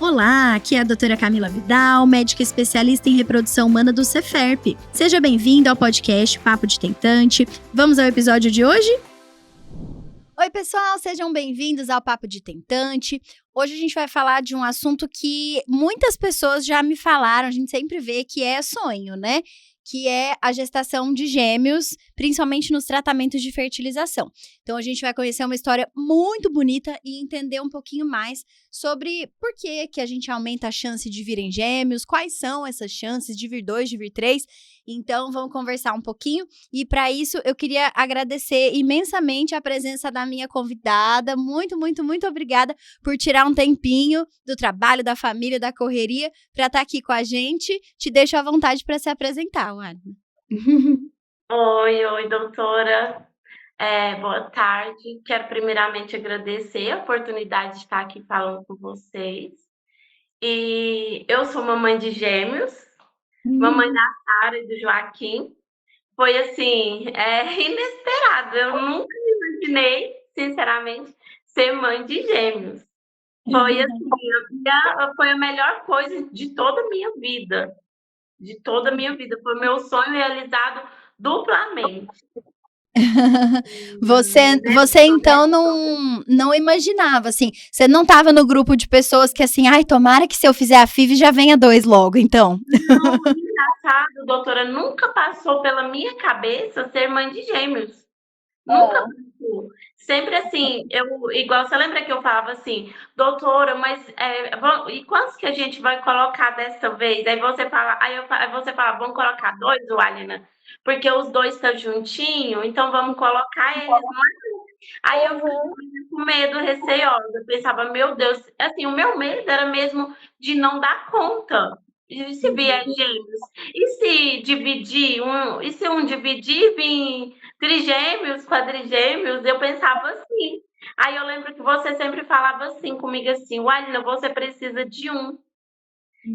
Olá, aqui é a doutora Camila Vidal, médica especialista em reprodução humana do Ceferp. Seja bem-vindo ao podcast Papo de Tentante. Vamos ao episódio de hoje? Oi, pessoal, sejam bem-vindos ao Papo de Tentante. Hoje a gente vai falar de um assunto que muitas pessoas já me falaram, a gente sempre vê que é sonho, né? Que é a gestação de gêmeos, principalmente nos tratamentos de fertilização. Então, a gente vai conhecer uma história muito bonita e entender um pouquinho mais sobre por que a gente aumenta a chance de virem gêmeos, quais são essas chances de vir 2, de vir 3. Então, vamos conversar um pouquinho. E, para isso, eu queria agradecer imensamente a presença da minha convidada. Muito, muito, muito obrigada por tirar um tempinho do trabalho, da família, da correria, para estar aqui com a gente. Te deixo à vontade para se apresentar, Wagner. Oi, doutora. Boa tarde. Quero primeiramente agradecer a oportunidade de estar aqui falando com vocês. E eu sou mamãe de gêmeos, mamãe da Sara e do Joaquim. Foi assim, inesperado. Eu nunca me imaginei, sinceramente, ser mãe de gêmeos. Foi assim, foi a melhor coisa de toda a minha vida. De toda a minha vida. Foi meu sonho realizado duplamente. Você então não imaginava, assim, você não estava no grupo de pessoas que assim, ai, tomara que se eu fizer a FIV já venha 2 logo, então. Não, engraçado, doutora, nunca passou pela minha cabeça ser mãe de gêmeos. Nunca passou. Sempre assim, igual você lembra que eu falava assim, doutora, mas e quantos que a gente vai colocar dessa vez? Aí você fala, aí você fala, vamos colocar 2, Walina, porque os 2 estão juntinho, então vamos colocar eles. Aí eu ficava com medo, receosa. Eu pensava, meu Deus, assim, o meu medo era mesmo de não dar conta. E se vier gêmeos? E se dividir? E se um dividir, vir trigêmeos, quadrigêmeos? Eu pensava assim. Aí eu lembro que você sempre falava assim comigo, assim, Walina, você precisa de um.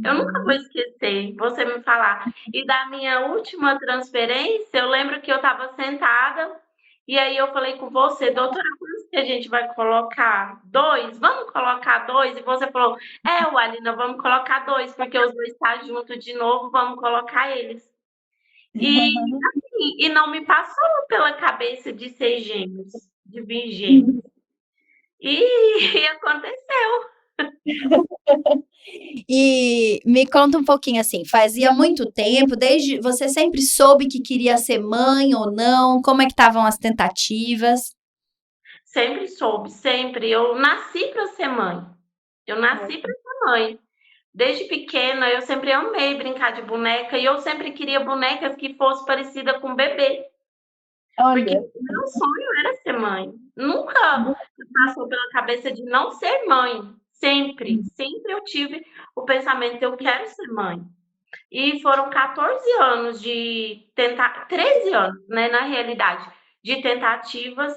Eu nunca vou esquecer você me falar. E da minha última transferência, eu lembro que eu estava sentada e aí eu falei com você, doutora, quantos que a gente vai colocar? 2? Vamos colocar 2? E você falou, Walina, vamos colocar 2, porque os 2 estão juntos de novo, vamos colocar eles. E, assim, e não me passou pela cabeça de ser gêmeos, de vir gêmeos. E aconteceu. E me conta um pouquinho assim, fazia muito tempo, desde você sempre soube que queria ser mãe ou não? Como é que estavam as tentativas? Sempre soube, sempre. Eu nasci para ser mãe. Eu nasci para ser mãe. Desde pequena, eu sempre amei brincar de boneca e eu sempre queria bonecas que fossem parecidas com bebê. Porque meu sonho era ser mãe. Nunca passou pela cabeça de não ser mãe. Sempre, sempre eu tive o pensamento, eu quero ser mãe. E foram 14 anos de tentar, 13 anos, né, na realidade, de tentativas,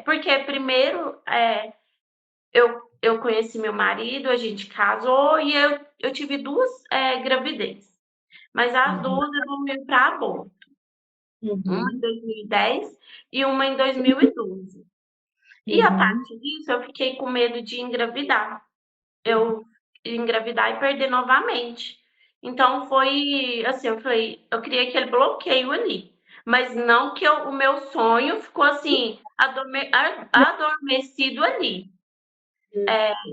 porque primeiro eu conheci meu marido, a gente casou e eu tive 2 gravidez, mas as 2 evoluíram para aborto, uma em 2010 e uma em 2012. E a partir disso eu fiquei com medo de engravidar, eu engravidar e perder novamente. Então foi assim, eu falei, eu criei aquele bloqueio ali, mas não que o meu sonho ficou assim, adormecido ali,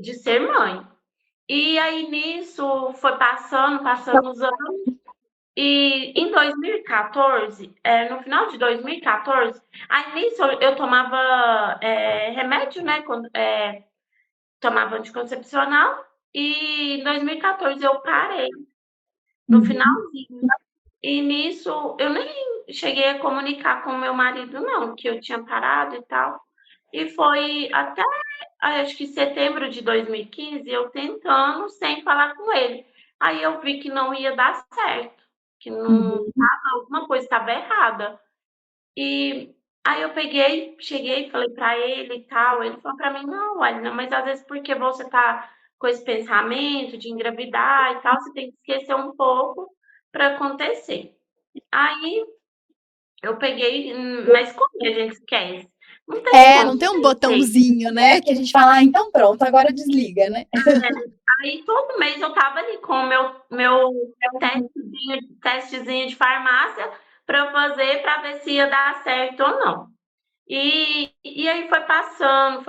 de ser mãe. E aí nisso foi passando os anos, e em 2014, no final de 2014, aí nisso eu tomava remédio, né, tomava anticoncepcional, e em 2014 eu parei, no finalzinho. E nisso eu nem cheguei a comunicar com o meu marido não, que eu tinha parado e tal. E foi até, acho que setembro de 2015, eu tentando sem falar com ele. Aí eu vi que não ia dar certo, que não tava, alguma coisa estava errada. E aí eu cheguei, falei para ele e tal. Ele falou para mim: não, Alina, mas às vezes porque você tá com esse pensamento de engravidar e tal, você tem que esquecer um pouco para acontecer. Aí eu peguei, mas como que a gente esquece? Não tem como Não tem um esquecer. botãozinho, né? Que a gente fala, então pronto, agora desliga, né? Aí todo mês eu tava ali com o meu testezinho de farmácia para eu fazer para ver se ia dar certo ou não. E aí foi passando,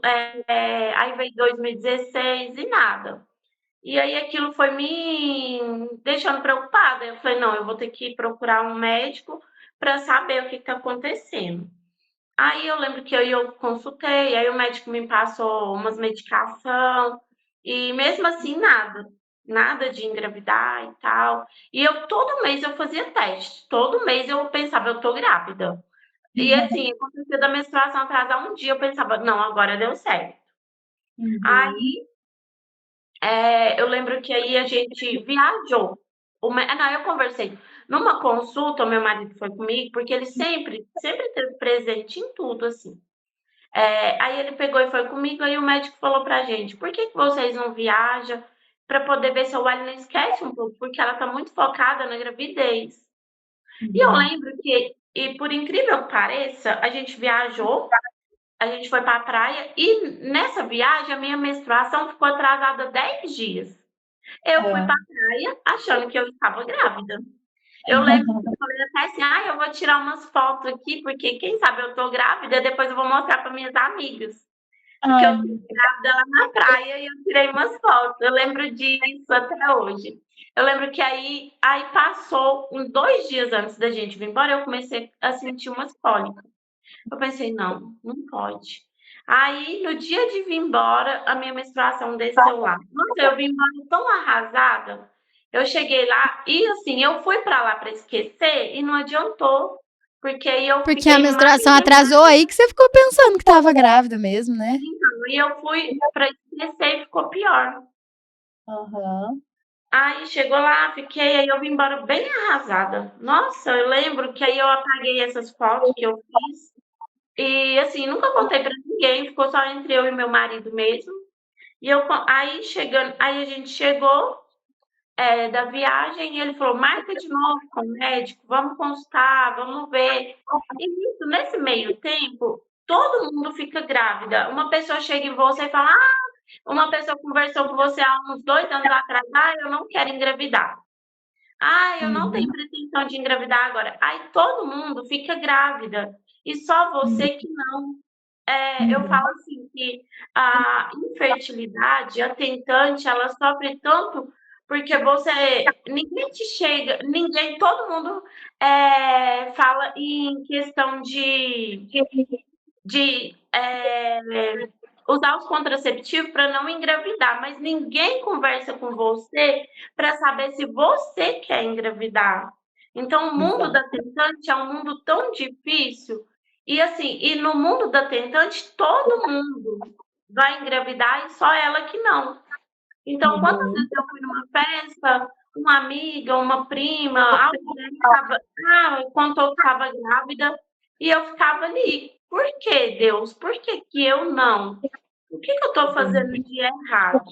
aí veio 2016 e nada. E aí aquilo foi me deixando preocupada. Eu falei, não, eu vou ter que procurar um médico para saber o que está acontecendo. Aí eu lembro que eu consultei, aí o médico me passou umas medicação e mesmo assim nada de engravidar e tal. E eu todo mês eu fazia teste, todo mês eu pensava, eu tô grávida. E assim, acontecia da menstruação atrasar um dia, eu pensava, não, agora deu certo. Uhum. Aí eu lembro que aí a gente viajou. Não, eu conversei. Numa consulta, o meu marido foi comigo, porque ele sempre teve presente em tudo, assim. Aí ele pegou e foi comigo, aí o médico falou pra gente, por que vocês não viajam para poder ver se a Wally não esquece um pouco, porque ela tá muito focada na gravidez. E eu Uhum. lembro que, e por incrível que pareça, a gente viajou, a gente foi pra praia, e nessa viagem a minha menstruação ficou atrasada 10 dias. Eu fui É. pra praia achando que eu estava grávida. Eu lembro que eu falei até assim: "Ai, eu vou tirar umas fotos aqui, porque quem sabe eu tô grávida, depois eu vou mostrar para minhas amigas". Porque eu Ai, fui grávida lá na praia e eu tirei umas fotos. Eu lembro disso até hoje. Eu lembro que aí passou 2 dias antes da gente vir embora, eu comecei a sentir umas cólicas. Eu pensei: "Não, não pode". Aí, no dia de vir embora, a minha menstruação desceu lá. Nossa, eu vim embora tão arrasada. Eu cheguei lá e, assim, eu fui pra lá pra esquecer e não adiantou, porque aí eu porque a fiquei mais menstruação atrasou aí que você ficou pensando que tava grávida mesmo, né? e eu fui pra esquecer e ficou pior. Aham. Aí chegou lá, fiquei, aí eu vim embora bem arrasada. Nossa, eu lembro que aí eu apaguei essas fotos que eu fiz e, assim, nunca contei pra ninguém, ficou só entre eu e meu marido mesmo. E aí a gente chegou, da viagem e ele falou: "Marca de novo com o médico, vamos consultar, vamos ver". E nisso, nesse meio tempo, todo mundo fica grávida. Uma pessoa chega em você e fala: uma pessoa conversou com você há uns 2 anos atrás: "Ah, eu não quero engravidar". "Ah, eu não tenho Uhum. pretensão de engravidar agora". Aí todo mundo fica grávida e só você que não. Eu Uhum. falo assim que a infertilidade, a tentante, ela sofre tanto porque todo mundo, fala em questão de usar os contraceptivos para não engravidar, mas ninguém conversa com você para saber se você quer engravidar. Então, o mundo da Exato. tentante é um mundo tão difícil, e assim, e no mundo da tentante todo mundo vai engravidar e só ela que não. Então, quantas Uhum. vezes eu fui numa festa, uma amiga, uma prima, alguém estava, contou que estava grávida, e eu ficava ali: "Por que Deus? Por que que eu não? O que que eu estou fazendo de errado?".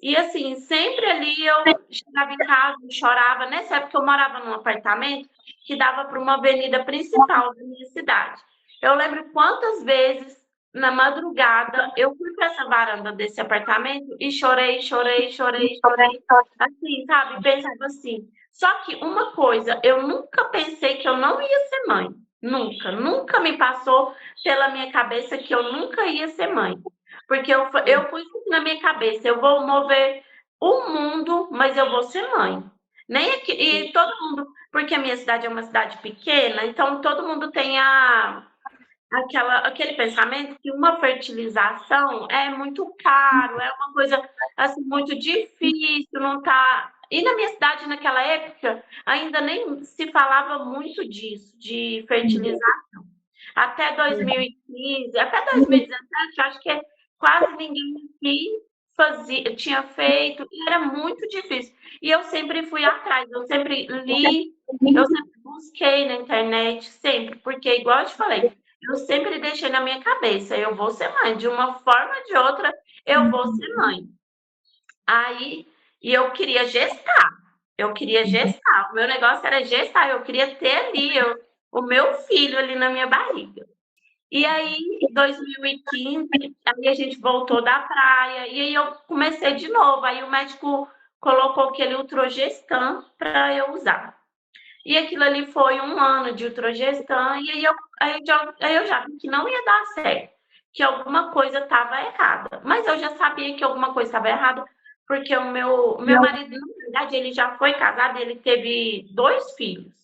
E assim, sempre ali eu chegava em casa e chorava. Nessa época eu morava num apartamento que dava para uma avenida principal da minha cidade. Eu lembro quantas vezes, na madrugada, eu fui para essa varanda desse apartamento e chorei, chorei, chorei, chorei, assim, sabe, pensava assim. Só que uma coisa, eu nunca pensei que eu não ia ser mãe, nunca, nunca me passou pela minha cabeça que eu nunca ia ser mãe. Porque eu pus isso na minha cabeça, eu vou mover o mundo, mas eu vou ser mãe. Nem aqui, e todo mundo, porque a minha cidade é uma cidade pequena, então todo mundo tem aquele pensamento que uma fertilização é muito caro, é uma coisa assim muito difícil, não tá. E na minha cidade naquela época ainda nem se falava muito disso, de fertilização. Até 2015, até 2017, eu acho que quase ninguém aqui tinha feito, e era muito difícil. E eu sempre fui atrás, eu sempre li, eu sempre busquei na internet, sempre, porque, igual eu te falei, eu sempre deixei na minha cabeça, eu vou ser mãe, de uma forma ou de outra, eu vou ser mãe. Aí, e eu queria gestar, o meu negócio era gestar, eu queria ter ali o meu filho ali na minha barriga. E aí 2015, aí a gente voltou da praia, e aí eu comecei de novo. Aí o médico colocou aquele Utrogestan para eu usar. E aquilo ali foi 1 ano de Utrogestan, e aí eu já vi que não ia dar certo, que alguma coisa estava errada. Mas eu já sabia que alguma coisa estava errada, porque o meu marido, na verdade, ele já foi casado, ele teve 2 filhos.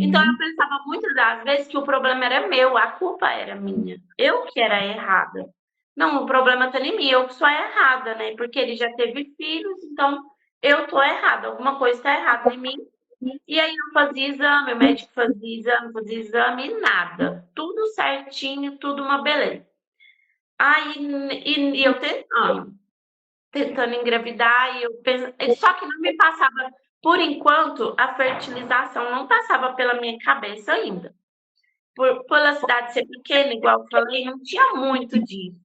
Então eu pensava muitas das vezes que o problema era meu, a culpa era minha. Eu que era errada. Não, o problema está em mim, eu que sou a errada, né? Porque ele já teve filhos, então eu tô errada, alguma coisa está errada em mim. E aí eu fazia exame, o médico fazia exame, nada. Tudo certinho, tudo uma beleza. Aí e eu tentando engravidar, e eu só que não me passava, por enquanto, a fertilização não passava pela minha cabeça ainda. Pela cidade ser pequena, igual eu falei, não tinha muito disso.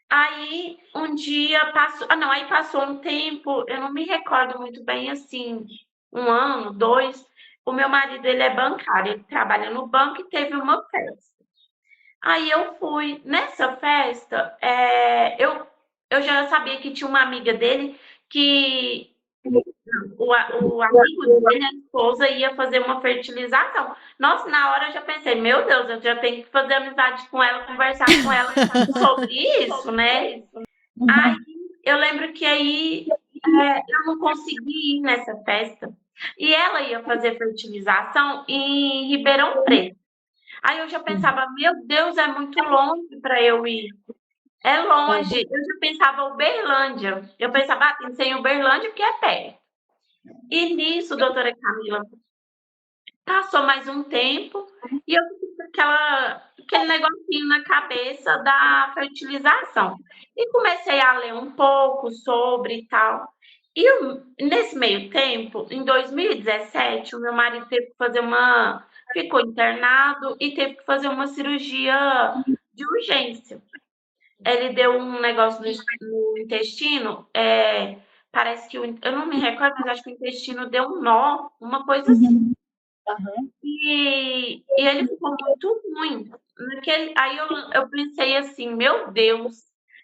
Aí um dia passou, aí passou um tempo, eu não me recordo muito bem, assim, 1 ano, 2. O meu marido, ele é bancário, ele trabalha no banco e teve uma festa. Aí eu fui. Nessa festa, eu já sabia que tinha uma amiga dele que o amigo dele, a esposa, ia fazer uma fertilização. Nossa, na hora eu já pensei, meu Deus, eu já tenho que fazer amizade com ela, conversar com ela sobre isso, né? Aí eu lembro que aí eu não consegui ir nessa festa. E ela ia fazer fertilização em Ribeirão Preto. Aí eu já pensava, meu Deus, é muito longe para eu ir. É longe. Eu já pensava Uberlândia. Eu pensava, tem que ser em Uberlândia porque é perto. E nisso, doutora Camila, passou mais um tempo e eu fiquei com aquele negocinho na cabeça da fertilização. E comecei a ler um pouco sobre e tal. E nesse meio tempo, em 2017, o meu marido teve que fazer ficou internado e teve que fazer uma cirurgia de urgência. Ele deu um negócio no intestino, parece que eu não me recordo, mas acho que o intestino deu um nó, uma coisa assim. E ele ficou muito ruim. Aí eu pensei assim, meu Deus,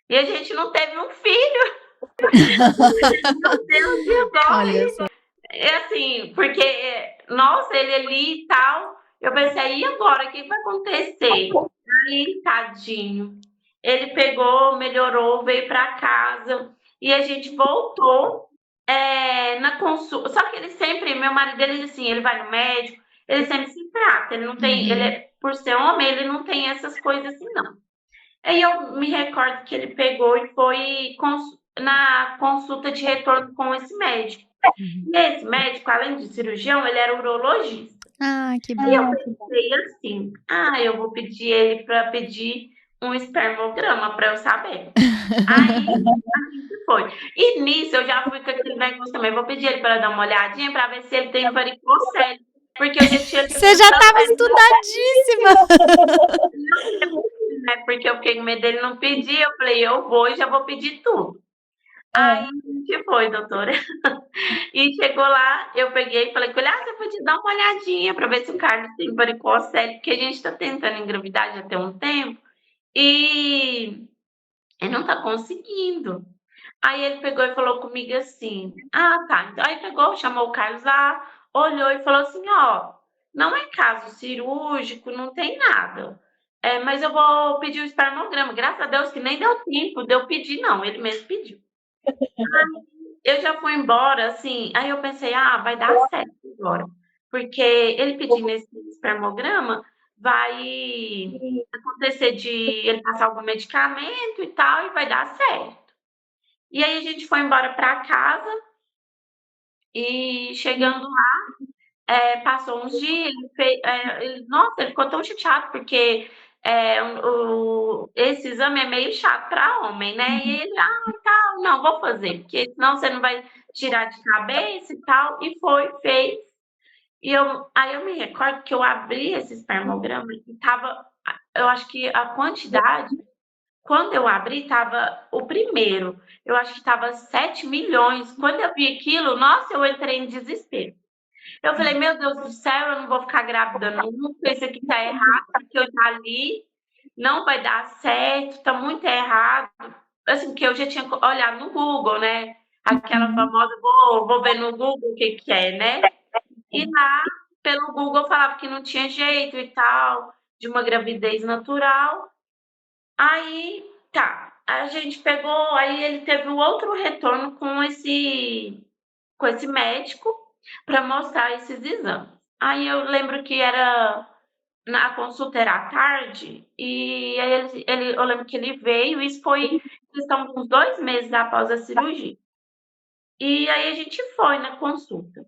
e a gente não teve um filho. Meu Deus, e agora? Olha só. É assim, porque, nossa, ele ali e tal, eu pensei, e agora, o que vai acontecer? Aí, tadinho, ele pegou, melhorou, veio para casa, e a gente voltou na consulta. Só que ele sempre, meu marido, ele assim, ele vai no médico, ele sempre se trata, ele não tem, por ser homem, ele não tem essas coisas assim, não. Aí eu me recordo que ele pegou e foi na consulta de retorno com esse médico. E esse médico, além de cirurgião, ele era urologista. Ah, que bom. E eu pensei assim, eu vou pedir ele para pedir um espermograma para eu saber. Aí a gente foi. E nisso eu já fui com aquele negócio também, vou pedir ele para dar uma olhadinha para ver se ele tem varicocele. Porque eu já tinha... Você já estava estudadíssima! Né? Porque eu fiquei com medo dele não pedir, eu falei, eu vou e já vou pedir tudo. Aí a gente foi, doutora. E chegou lá, eu peguei e falei com ele, você pode dar uma olhadinha para ver se o Carlos tem varicocele, porque a gente está tentando engravidar já tem um tempo e ele não está conseguindo. Aí ele pegou e falou comigo assim, tá. Então, aí pegou, chamou o Carlos lá, olhou e falou assim, não é caso cirúrgico, não tem nada. Mas eu vou pedir o espermograma. Graças a Deus que nem deu tempo de eu pedir, não. Ele mesmo pediu. Eu já fui embora, assim, aí eu pensei, vai dar certo agora. Porque ele pedindo esse espermograma, vai acontecer de ele passar algum medicamento e tal, e vai dar certo. E aí a gente foi embora para casa, e chegando lá, passou uns dias, nossa, ele ficou tão chateado, porque esse exame é meio chato para homem, né? E ele, tal, não, vou fazer, porque senão você não vai tirar de cabeça e tal. E fez. E aí eu me recordo que eu abri esse espermograma e tava, eu acho que a quantidade, quando eu abri, tava o primeiro, eu acho que tava 7 milhões. Quando eu vi aquilo, nossa, eu entrei em desespero. Eu falei, meu Deus do céu, eu não vou ficar grávida nunca, isso aqui tá errado, porque eu já li. não vai dar certo, tá muito errado. Assim, que eu já tinha olhado no Google, né? Aquela Uhum. famosa, vou ver no Google o que que é, né? E lá, pelo Google, falava que não tinha jeito e tal, de uma gravidez natural. Aí, tá, a gente pegou, aí ele teve o outro retorno com esse médico para mostrar esses exames. Aí eu lembro que era na consulta era à tarde, e aí eu lembro que ele veio, isso foi questão de uns 2 meses após a cirurgia. E aí a gente foi na consulta.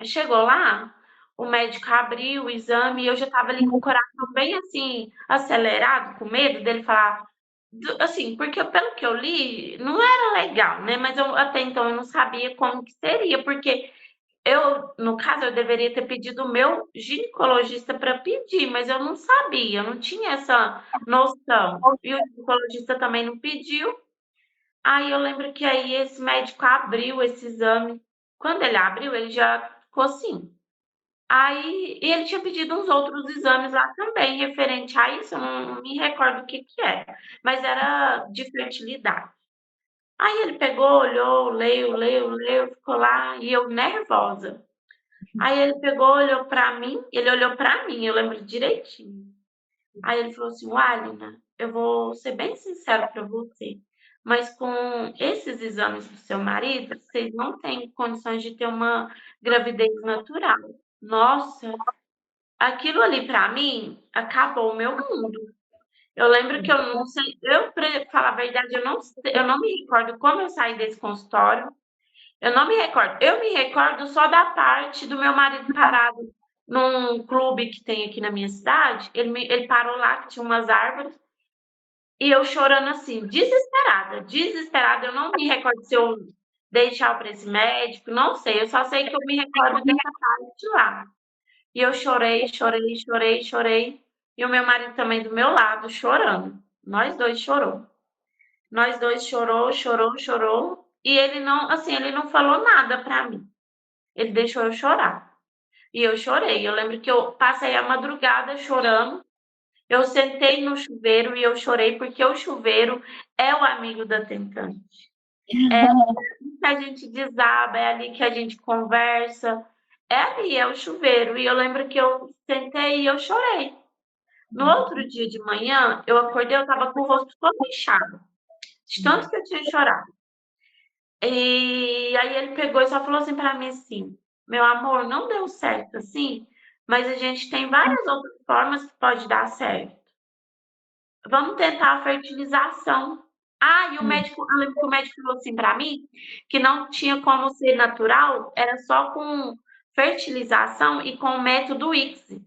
Chegou lá, o médico abriu o exame e eu já estava ali com o coração bem assim, acelerado, com medo dele falar. Assim, porque pelo que eu li, não era legal, né? Mas eu até então eu não sabia como que seria, porque no caso, eu deveria ter pedido o meu ginecologista para pedir, mas eu não sabia, eu não tinha essa noção. E o ginecologista também não pediu. Aí eu lembro que aí esse médico abriu esse exame. Quando ele abriu, ele já ficou assim. Aí, e ele tinha pedido uns outros exames lá também, referente a isso, eu não me recordo o que que era, mas era de fertilidade. Aí ele pegou, olhou, leu, ficou lá, e eu nervosa. Aí ele pegou, olhou pra mim, ele olhou pra mim, eu lembro direitinho. Aí ele falou assim: "Wálina, eu vou ser bem sincero pra você, mas com esses exames do seu marido, vocês não têm condições de ter uma gravidez natural". Nossa, aquilo ali pra mim acabou o meu mundo. Eu lembro que eu não sei, pra falar a verdade, eu não me recordo como eu saí desse consultório, eu não me recordo. Eu me recordo só da parte do meu marido parado num clube que tem aqui na minha cidade. Ele parou lá, que tinha umas árvores, e eu chorando assim, desesperada, desesperada. Eu não me recordo se eu dei tchau para esse médico, não sei. Eu só sei que eu me recordo dessa parte lá. E eu chorei, chorei, chorei, chorei. E o meu marido também do meu lado, chorando. Nós dois chorou. Nós dois chorou, chorou, chorou. E ele não, assim, ele não falou nada para mim. Ele deixou eu chorar. E eu chorei. Eu lembro que eu passei a madrugada chorando. Eu sentei no chuveiro e eu chorei, porque o chuveiro é o amigo da tentante. É ali que a gente desaba, é ali que a gente conversa. É ali, é o chuveiro. E eu lembro que eu sentei e eu chorei. No outro dia de manhã, eu acordei, eu estava com o rosto todo inchado, de tanto que eu tinha chorado. E aí ele pegou e só falou assim para mim assim: "Meu amor, não deu certo assim, mas a gente tem várias outras formas que pode dar certo. Vamos tentar a fertilização". Ah, e o médico, eu lembro que o médico falou assim para mim, que não tinha como ser natural, era só com fertilização e com o método ICSI.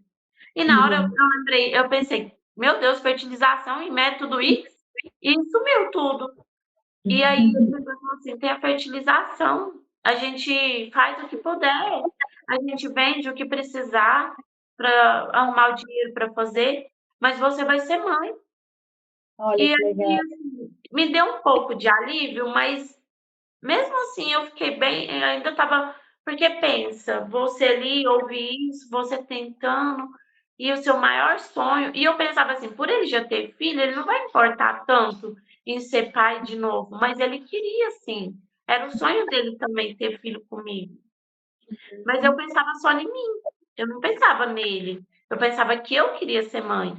E na hora Uhum. eu lembrei, eu pensei: "Meu Deus, fertilização e método ICSI?". E sumiu tudo. E aí ele pegou e falou assim: "Tem a fertilização, a gente faz o que puder, a gente vende o que precisar para arrumar o dinheiro para fazer, mas você vai ser mãe". Olha E que aí, legal. assim, me deu um pouco de alívio, mas mesmo assim eu fiquei bem, eu ainda estava, porque pensa, você ali ouvir isso, você tentando, e o seu maior sonho, e eu pensava assim, por ele já ter filho, ele não vai importar tanto em ser pai de novo, mas ele queria sim, era o sonho dele também ter filho comigo. Mas eu pensava só em mim, eu não pensava nele, eu pensava que eu queria ser mãe.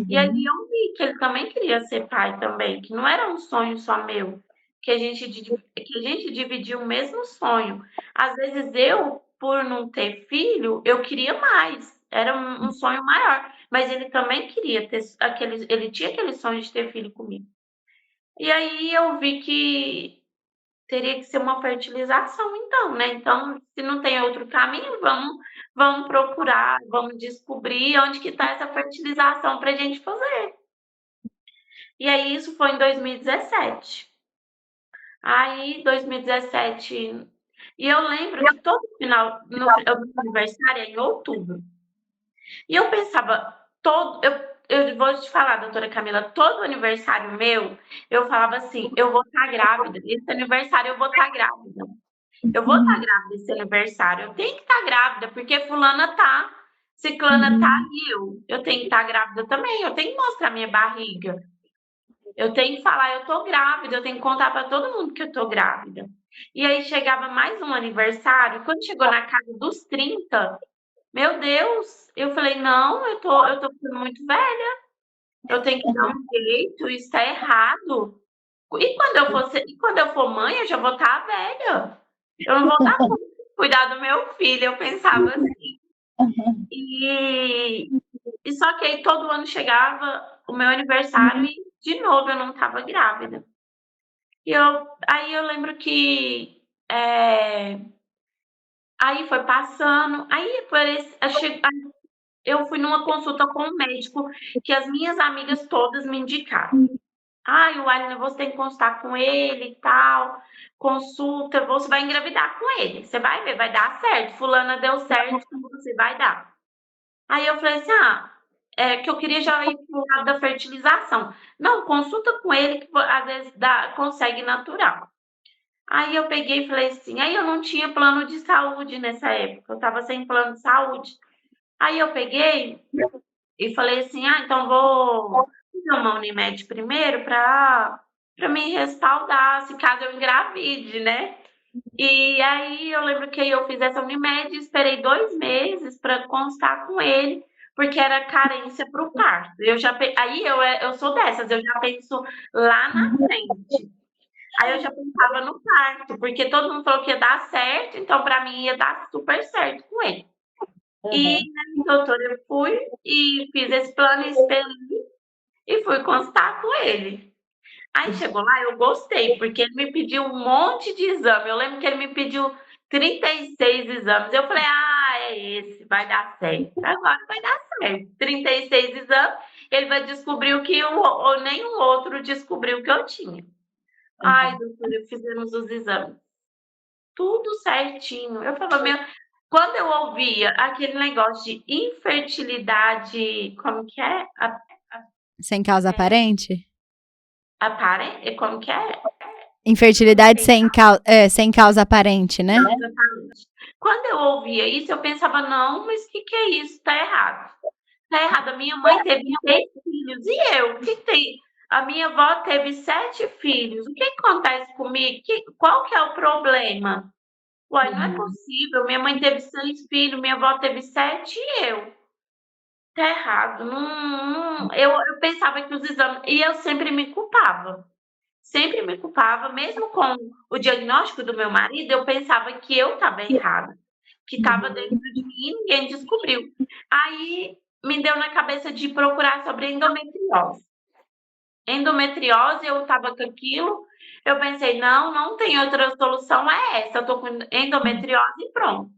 E aí Uhum. eu vi que ele também queria ser pai também, que não era um sonho só meu, que a gente dividia o mesmo sonho. Às vezes eu, por não ter filho, eu queria mais, era um sonho maior, mas ele também queria ter ele tinha aquele sonho de ter filho comigo. E aí eu vi que teria que ser uma fertilização então, né, então se não tem outro caminho, vamos procurar, vamos descobrir onde que está essa fertilização para a gente fazer. E aí isso foi em 2017. Aí 2017, e eu lembro que todo final o meu aniversário é em outubro. E eu pensava, eu vou te falar, doutora Camila, todo aniversário meu, eu falava assim: "Eu vou estar grávida, esse aniversário eu vou estar grávida. Eu vou estar grávida esse aniversário, eu tenho que estar grávida, porque fulana tá". Ciclana tá ali, eu tenho que estar grávida também, eu tenho que mostrar minha barriga. Eu tenho que falar, eu tô grávida, eu tenho que contar para todo mundo que eu tô grávida. E aí chegava mais um aniversário, quando chegou na casa dos 30, meu Deus, eu falei, não, eu tô ficando muito velha, eu tenho que dar um jeito, isso tá errado. E quando eu for mãe, eu já vou estar velha. Eu não vou dar conta de cuidar do meu filho, eu pensava assim. E, e só que aí todo ano chegava o meu aniversário e de novo eu não estava grávida. Aí eu lembro que aí foi passando, eu fui numa consulta com um médico que as minhas amigas todas me indicaram. Ai, o Alina, você tem que consultar com ele e tal. Consulta, você vai engravidar com ele. Você vai ver, vai dar certo. Fulana deu certo, você vai dar. Aí eu falei assim, que eu queria já ir pro lado da fertilização. Não, consulta com ele que às vezes consegue natural. Aí eu peguei e falei assim, aí eu não tinha plano de saúde nessa época, eu tava sem plano de saúde. Aí eu peguei e falei assim, então vou fazer uma Unimed primeiro para me respaldar, se caso eu engravide, né? E aí eu lembro que eu fiz essa Unimed e esperei 2 meses para constar com ele, porque era carência para o parto. Aí eu sou dessas, eu já penso lá na frente. Aí eu já pensava no parto, porque todo mundo falou que ia dar certo, então para mim ia dar super certo com ele. E, né, doutor, eu fui e fiz esse plano e esperei e fui constar com ele. Aí chegou lá, eu gostei, porque ele me pediu um monte de exame. Eu lembro que ele me pediu 36 exames. Eu falei, é esse, vai dar certo. Agora vai dar certo. 36 exames, ele vai descobrir o que ou nenhum outro descobriu que eu tinha. Ai, doutora, fizemos os exames. Tudo certinho. Eu falava, quando eu ouvia aquele negócio de infertilidade, como que é? Sem causa aparente? Como que é? Infertilidade sem causa aparente, né? Exatamente. Quando eu ouvia isso, eu pensava, não, mas o que é isso? Tá errado. Tá errado. A minha mãe teve 6 filhos. E eu? O que tem? A minha avó teve 7 filhos. O que acontece comigo? Qual que é o problema? Uai, não é possível. Minha mãe teve 6 filhos, minha avó teve 7 e eu. Tá errado. Eu pensava que os exames. E eu sempre me culpava. Sempre me culpava, mesmo com o diagnóstico do meu marido, eu pensava que eu estava errada, que estava dentro de mim e ninguém descobriu. Aí me deu na cabeça de procurar sobre endometriose. Endometriose, eu estava com aquilo, eu pensei, não tem outra solução, é essa, eu tô com endometriose e pronto.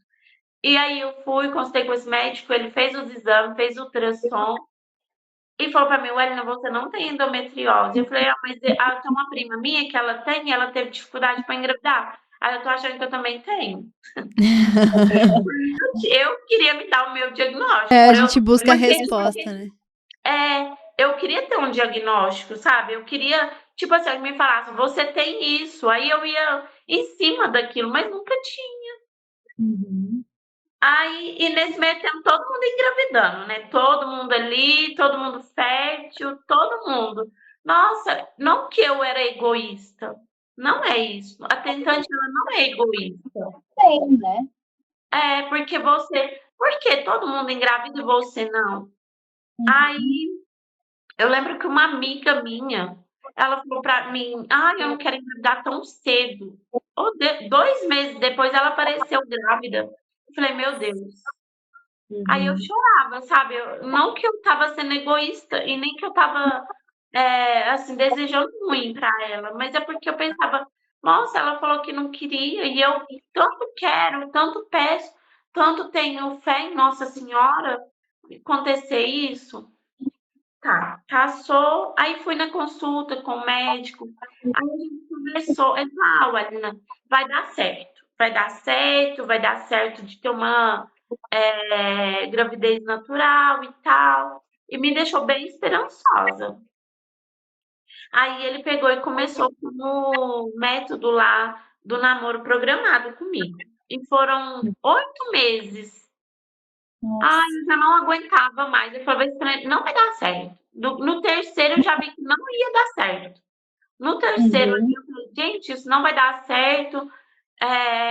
E aí eu fui, consultei com esse médico, ele fez os exames, fez o ultrassom e falou para mim, Wellington, você não tem endometriose. Eu falei, mas tem uma prima minha que ela tem e ela teve dificuldade para engravidar. Aí eu tô achando que eu também tenho. Eu queria me dar o meu diagnóstico. A gente busca a resposta, né? Eu queria ter um diagnóstico, sabe? Eu queria, tipo assim, me falasse, você tem isso. Aí eu ia em cima daquilo, mas nunca tinha. Aí, e nesse meio tempo, todo mundo engravidando, né? Todo mundo ali, todo mundo fértil, todo mundo. Nossa, não que eu era egoísta. Não é isso. A tentante, ela não é egoísta. Tem, né? Porque por que todo mundo engravida e você não? Aí, eu lembro que uma amiga minha, ela falou pra mim, eu não quero engravidar tão cedo. 2 meses depois, ela apareceu grávida. Eu falei, meu Deus. Aí eu chorava, sabe? Não que eu estava sendo egoísta e nem que eu estava, assim, desejando ruim para ela, mas é porque eu pensava, nossa, ela falou que não queria e eu tanto quero, tanto peço, tanto tenho fé em Nossa Senhora acontecer isso. Tá, passou, aí fui na consulta com o médico, aí a gente conversou, ele falou, Alina, vai dar certo, vai dar certo de ter uma gravidez natural e tal, e me deixou bem esperançosa. Aí ele pegou e começou com o método lá do namoro programado comigo. E foram 8 meses Ai, Nossa. eu já não aguentava mais. Eu falei pra ele, não vai dar certo. No terceiro eu já vi que não ia dar certo. No terceiro ali Uhum. eu falei, gente, isso não vai dar certo.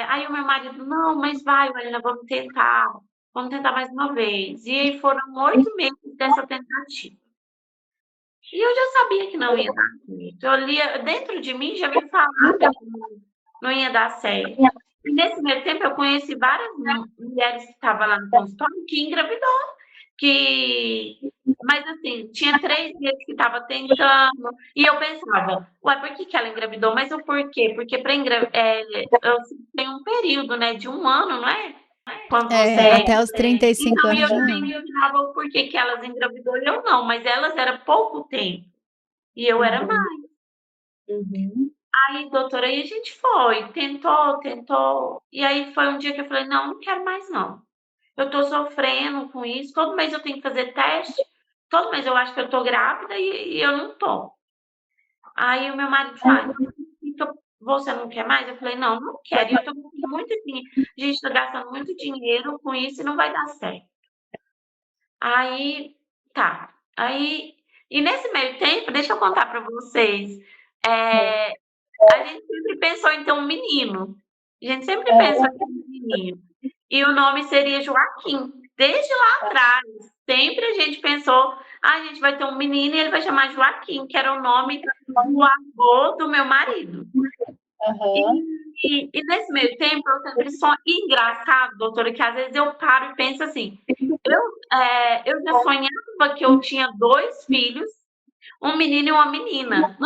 Aí o meu marido, não, mas vai, Marina, vamos tentar. Vamos tentar mais uma vez. E aí foram 8 meses dessa tentativa. E eu já sabia que não ia dar certo. Eu lia, dentro de mim já me falava que não ia dar certo. E nesse meio tempo eu conheci várias mulheres que estavam lá no consultório que engravidou, mas assim, tinha 3 meses que estava tentando, e eu pensava, ué, por que ela engravidou? Mas o porquê? Porque para engravidar, tem um período, né, de 1 ano, não é? Quando você. Até os 35 Então, anos eu de já 1 ano. imaginava o porquê que elas engravidou e eu não, mas elas era pouco tempo, e eu era mais. Uhum. Uhum. Aí, doutora, aí a gente foi, tentou, tentou. E aí foi um dia que eu falei, não, não quero mais não. Eu tô sofrendo com isso, todo mês eu tenho que fazer teste, todo mês eu acho que eu tô grávida e eu não tô. Aí o meu marido fala, então, você não quer mais? Eu falei, não, não quero. E eu tô com muito assim, a gente tá gastando muito dinheiro com isso e não vai dar certo. Aí, tá. Aí, e nesse meio tempo, deixa eu contar para vocês. É, a gente sempre pensou em ter um menino. A gente sempre pensou em ter um menino. E o nome seria Joaquim. Desde lá atrás, sempre a gente pensou, a gente vai ter um menino e ele vai chamar Joaquim, que era o nome do avô do meu marido. Aham. E nesse meio tempo, eu sempre sonho. Engraçado, doutora, que às vezes eu paro e penso assim: eu já sonhava que eu tinha 2 filhos, um menino e uma menina.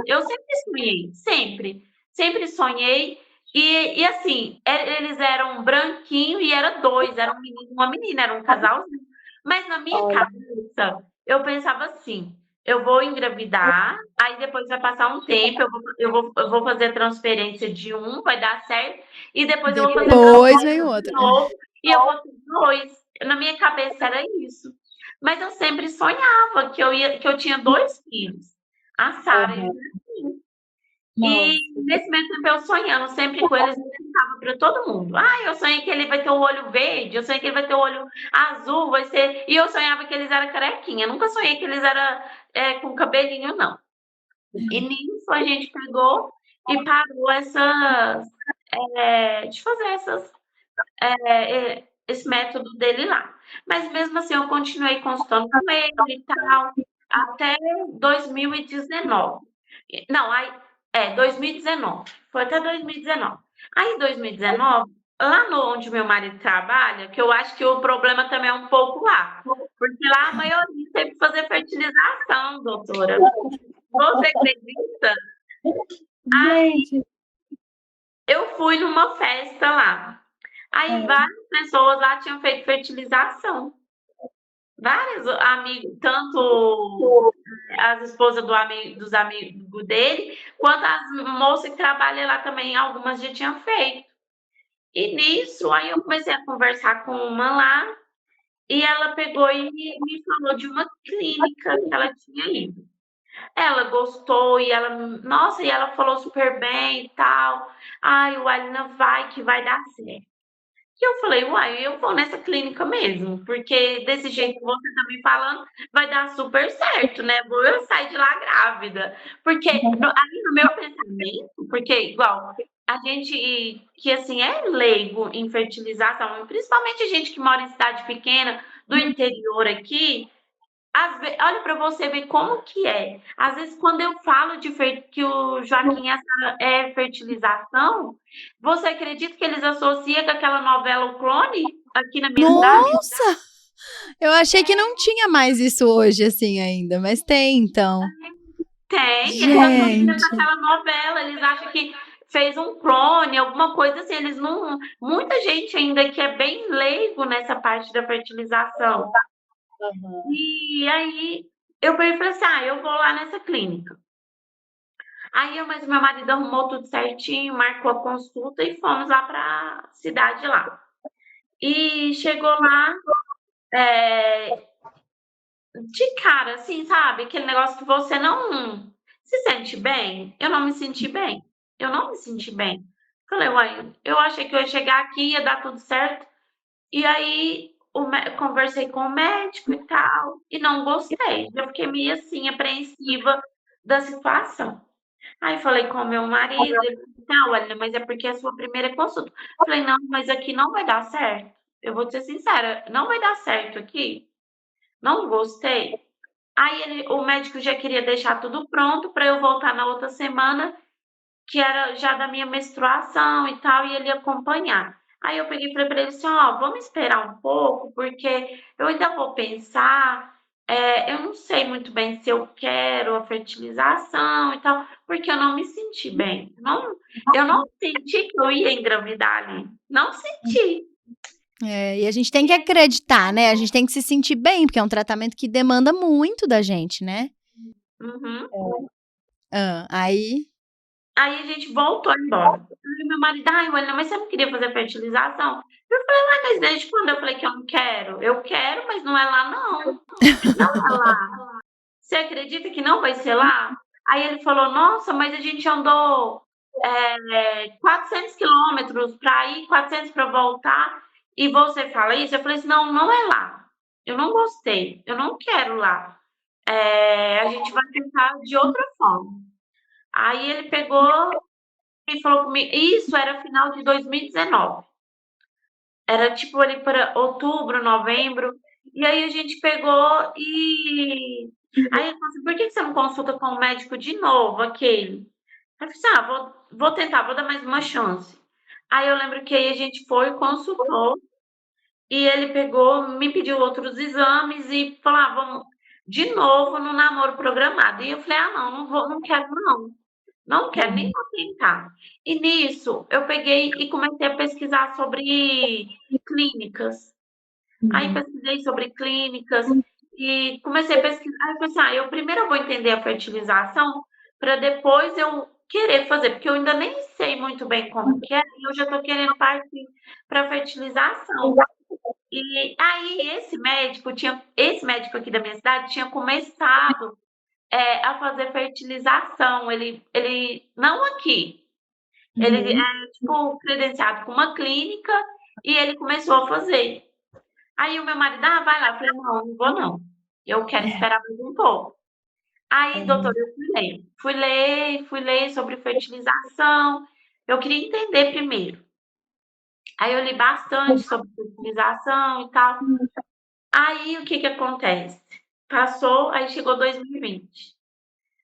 Eu sempre sonhei, sempre. Sempre sonhei. E assim, eles eram branquinho e era 2, era um menino e uma menina, era um casalzinho. Mas na minha Olha. cabeça, eu pensava assim: eu vou engravidar, aí depois vai passar um tempo, eu vou fazer a transferência de um, vai dar certo, e depois eu vou fazer a Depois vem transferência o de outro. novo, e eu vou ter 2. Na minha cabeça era isso. Mas eu sempre sonhava que eu tinha 2 filhos, a Sara e o Aham. Joaquim. E Nossa. nesse mesmo tempo eu sonhando sempre com eles, eu contava para todo mundo. Eu sonhei que ele vai ter o olho verde, eu sonhei que ele vai ter o olho azul, vai ser. E eu sonhava que eles eram carequinha. Nunca sonhei que eles eram com cabelinho, não. E nisso a gente pegou e parou de fazer esse método dele lá. Mas mesmo assim eu continuei consultando com ele e tal, até 2019. Não, aí 2019. Foi até 2019. Aí em 2019, lá no onde meu marido trabalha, que eu acho que o problema também é um pouco lá, porque lá a maioria teve que fazer fertilização, doutora. Você acredita? Gente. Eu fui numa festa lá. Aí É. várias pessoas lá tinham feito fertilização. Vários amigos, tanto as esposas dos amigos dele, quanto as moças que trabalham lá também, algumas já tinham feito. E nisso, aí eu comecei a conversar com uma lá, e ela pegou e me falou de uma clínica que ela tinha ido. Ela gostou nossa, e ela falou super bem e tal. Ai, o Alina vai que vai dar certo. E eu falei, uai, eu vou nessa clínica mesmo, porque desse jeito que você tá me falando, vai dar super certo, né? Vou eu sair de lá grávida. Porque ali no meu pensamento, porque igual a gente que assim é leigo em fertilização, principalmente a gente que mora em cidade pequena, do interior aqui, olha para você ver como que é. Às vezes, quando eu falo que o Joaquim é fertilização, você acredita que eles associam com aquela novela O Clone aqui na minha cidade? Nossa! Eu achei que não tinha mais isso hoje, assim, ainda, mas tem, então. Tem, eles associam com Gente. aquela novela, eles acham que fez um clone, alguma coisa assim, eles não. Muita gente ainda que é bem leigo nessa parte da fertilização. Aham. E aí eu falei assim: eu vou lá nessa clínica. Mas meu marido arrumou tudo certinho, marcou a consulta e fomos lá para a cidade lá. E chegou lá, é, de cara, assim, sabe? Aquele negócio que você não se sente bem. Eu não me senti bem. Eu não me senti bem. Falei, uai, eu achei que eu ia chegar aqui, ia dar tudo certo. E aí conversei com o médico e tal, e não gostei. Eu fiquei meio assim, apreensiva da situação. Aí falei com o meu marido, ele falou assim, ah, olha, mas é porque é a sua primeira consulta. Falei, não, mas aqui não vai dar certo. Eu vou te ser sincera, não vai dar certo aqui. Não gostei. Aí o médico já queria deixar tudo pronto para eu voltar na outra semana, que era já da minha menstruação e tal, e ele ia acompanhar. Aí eu peguei e falei para ele assim, ó, vamos esperar um pouco, porque eu ainda vou pensar, eu não sei muito bem se eu quero a fertilização e tal, porque eu não me senti bem. Eu não senti que eu ia engravidar ali. Não senti. E a gente tem que acreditar, né? A gente tem que se sentir bem, porque é um tratamento que demanda muito da gente, né? Uhum. Aí Aí a gente voltou embora. Aí meu marido, ai, Wellington, mas você não queria fazer fertilização? Eu falei, ué, mas desde quando eu falei que eu não quero? Eu quero, mas não é lá, não. Não é lá. Você acredita que não vai ser lá? Aí ele falou, nossa, mas a gente andou 400 quilômetros para ir, 400 para voltar, e você fala isso? Eu falei assim, não, não é lá. Eu não gostei, eu não quero lá. A gente vai tentar de outra forma. Aí ele pegou e falou comigo, isso era final de 2019. Era tipo ali para outubro, novembro. E aí a gente pegou e. Aí ele falou assim: por que você não consulta com o médico de novo, aquele? Eu falei assim: ah, vou tentar, vou dar mais uma chance. Aí eu lembro que aí a gente foi, consultou, e ele pegou, me pediu outros exames e falou: ah, vamos de novo no namoro programado. E eu falei: ah, não, não vou, não quero, não. Não quero nem vou tentar. E nisso, eu peguei e comecei a pesquisar sobre clínicas. Aí pesquisei sobre clínicas e comecei a pesquisar. Aí eu falei assim, eu primeiro vou entender a fertilização para depois eu querer fazer, porque eu ainda nem sei muito bem como que é, e eu já estou querendo partir para fertilização. E aí esse médico aqui da minha cidade tinha começado a fazer fertilização. Ele não aqui, ele é tipo credenciado com uma clínica e ele começou a fazer. Aí o meu marido, vai lá. Eu falei, não, não vou não. Eu quero esperar mais um pouco. Aí, doutor, eu fui ler sobre fertilização. Eu queria entender primeiro. Aí eu li bastante sobre fertilização e tal. Aí o que que acontece? Passou, aí chegou 2020.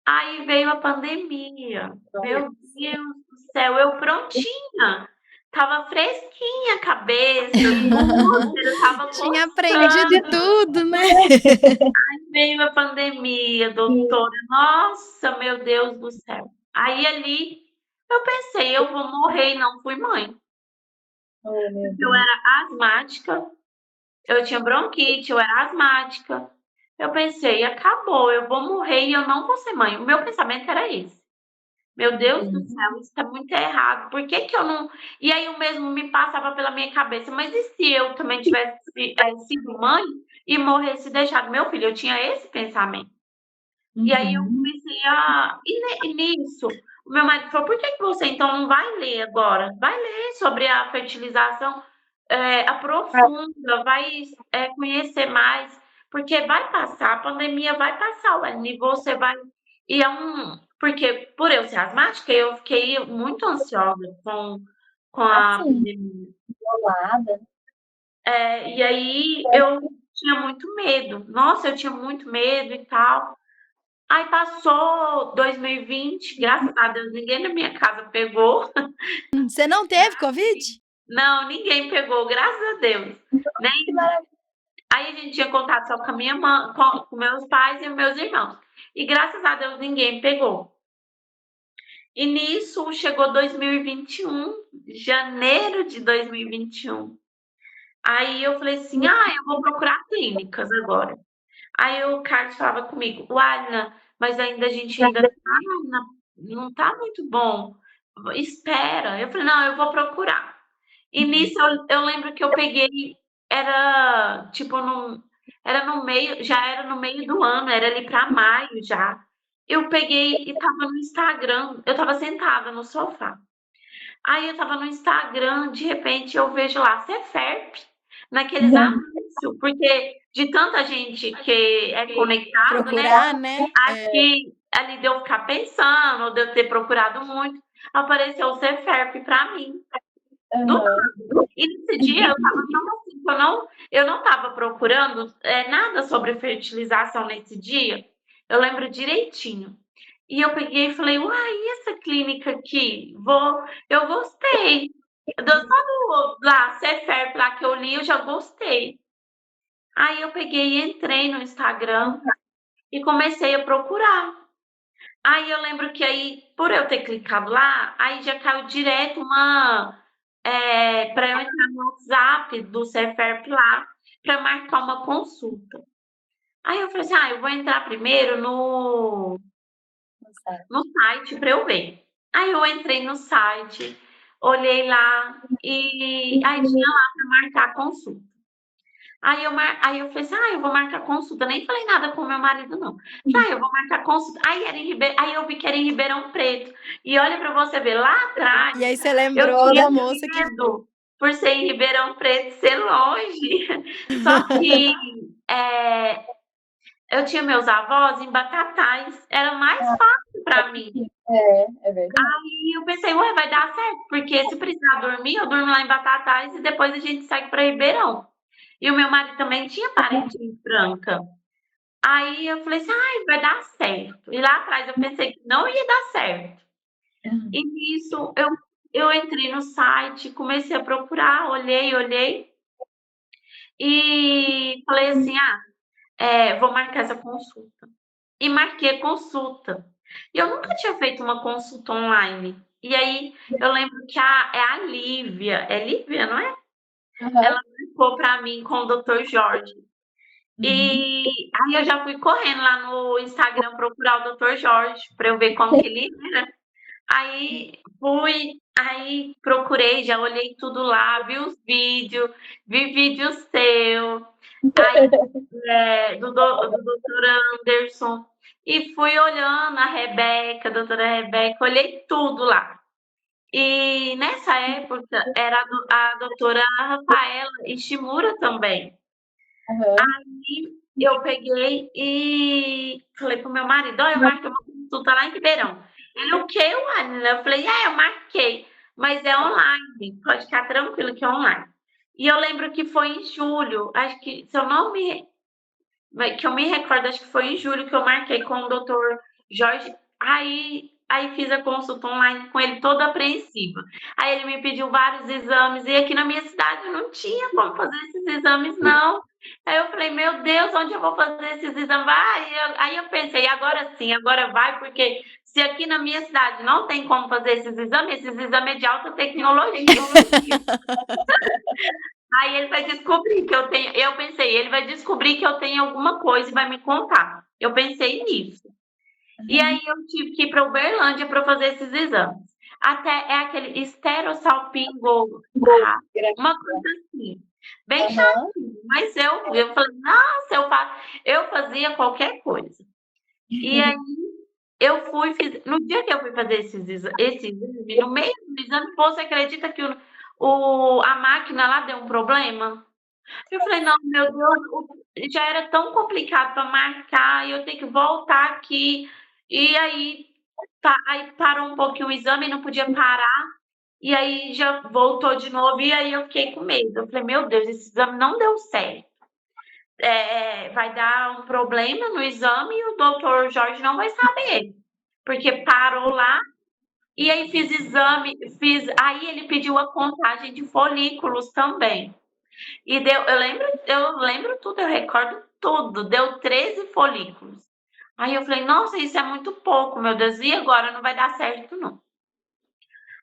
Aí veio a pandemia. Meu Deus do céu, eu prontinha. Tava fresquinha a cabeça, o útero tava tinha aprendido tudo, né? Veio a pandemia, doutora. Nossa, meu Deus do céu. Aí ali eu pensei, eu vou morrer e não fui mãe. Eu era asmática, eu tinha bronquite, eu era asmática. Eu pensei, acabou, eu vou morrer e eu não vou ser mãe. O meu pensamento era esse. Meu Deus do céu, isso está muito errado. Por que que eu não. E aí o mesmo me passava pela minha cabeça, mas e se eu também tivesse sido mãe e morresse e deixado meu filho? Eu tinha esse pensamento. E aí eu comecei a. E nisso, o meu marido falou: por que que você então não vai ler agora? Vai ler sobre a fertilização, aprofunda, vai conhecer mais, porque vai passar, a pandemia vai passar, Ué, e você vai. E é um. Porque por eu ser asmática, eu fiquei muito ansiosa com a pandemia. E aí eu tinha muito medo. Nossa, eu tinha muito medo e tal. Aí passou 2020, graças a Deus, ninguém na minha casa pegou. Você não teve Covid? Não, ninguém pegou, graças a Deus. Nem... Aí a gente tinha contato só com a minha mãe, com meus pais e meus irmãos. E graças a Deus ninguém pegou. E nisso chegou 2021, janeiro de 2021. Aí eu falei assim, eu vou procurar clínicas agora. Aí o Carlos falava comigo, Wagner, mas ainda a gente ainda não tá muito bom. Espera. Eu falei, não, eu vou procurar. E nisso eu lembro que eu peguei, era tipo era no meio, já era no meio do ano, era ali para maio já. Eu peguei e tava no Instagram, eu tava sentada no sofá. Aí eu tava no Instagram, de repente eu vejo lá, Ceferp. naqueles anúncios, porque de tanta gente que é conectado, né? Procurar, né? Acho que ali de eu ficar pensando, ou de eu ter procurado muito, apareceu o Ceferp para mim. Do nada. E nesse dia eu estava tão assim, que eu não estava procurando nada sobre fertilização nesse dia. Eu lembro direitinho. E eu peguei e falei, uai, e essa clínica aqui? Eu gostei. Só do lá, Ceferp, lá que eu li, eu já gostei. Aí eu peguei e entrei no Instagram e comecei a procurar. Aí eu lembro que aí, por eu ter clicado lá, aí já caiu direto para eu entrar no WhatsApp do Ceferp lá, para marcar uma consulta. Aí eu falei assim, eu vou entrar primeiro no site para eu ver. Aí eu entrei no site, olhei lá e aí tinha lá para marcar a consulta. Aí eu falei assim, eu vou marcar consulta. Nem falei nada com meu marido, não. Falei, eu vou marcar consulta. Aí eu vi que era em Ribeirão Preto. E olha para você ver, lá atrás, E aí você eu lembrou tinha da moça que. medo por ser em Ribeirão Preto, ser longe. Só que eu tinha meus avós em Batatais. Era mais fácil para mim. É verdade. E eu pensei, vai dar certo. Porque se precisar dormir, eu durmo lá em Batatais e depois a gente segue para Ribeirão. E o meu marido também tinha parente em Franca. Aí eu falei assim, vai dar certo. E lá atrás eu pensei que não ia dar certo. E nisso eu entrei no site, comecei a procurar, olhei. E falei assim, vou marcar essa consulta. E marquei a consulta. E eu nunca tinha feito uma consulta online. E aí eu lembro que é a Lívia. É Lívia, não é? Ela marcou para mim com o Dr. Jorge. E aí eu já fui correndo lá no Instagram procurar o Dr. Jorge para eu ver como que ele era. Aí procurei, já olhei tudo lá, vi os vídeos, vi vídeo seu, aí do Dr. Anderson, e fui olhando a Rebeca, a doutora Rebeca, olhei tudo lá. E nessa época era a doutora Rafaela Ishimura também. Aí eu peguei e falei pro meu marido, eu marquei uma consulta lá em Ribeirão. Ele, o quê, Wagner? Eu falei, eu marquei, mas é online, pode ficar tranquilo que é online. E eu lembro que foi em julho, acho que, se eu não me... que eu me recordo, acho que foi em julho que eu marquei com o doutor Jorge. Aí fiz a consulta online com ele toda apreensiva. Aí ele me pediu vários exames, e aqui na minha cidade não tinha como fazer esses exames, não. Aí eu falei, meu Deus, onde eu vou fazer esses exames? Aí eu pensei, agora sim, agora vai, porque se aqui na minha cidade não tem como fazer esses exames é de alta tecnologia. Aí ele vai descobrir que eu tenho. Eu pensei, ele vai descobrir que eu tenho alguma coisa e vai me contar. Eu pensei nisso. E aí eu tive que ir para Uberlândia para fazer esses exames. Até é aquele esterossalpingo, uma coisa assim, bem chatinho. Mas eu falei, nossa, eu fazia qualquer coisa. E aí eu no dia que eu fui fazer esse exame, no meio do exame, você acredita que a máquina lá deu um problema? Eu falei, não, meu Deus, já era tão complicado para marcar, e eu tenho que voltar aqui. E aí parou um pouquinho o exame, não podia parar. E aí já voltou de novo, e aí eu fiquei com medo. Eu falei, meu Deus, esse exame não deu certo. Vai dar um problema no exame e o doutor Jorge não vai saber. Porque parou lá, e aí fiz exame, aí ele pediu a contagem de folículos também. E eu lembro tudo, eu recordo tudo. Deu 13 folículos. Aí eu falei, nossa, isso é muito pouco, meu Deus. E agora? Não vai dar certo, não.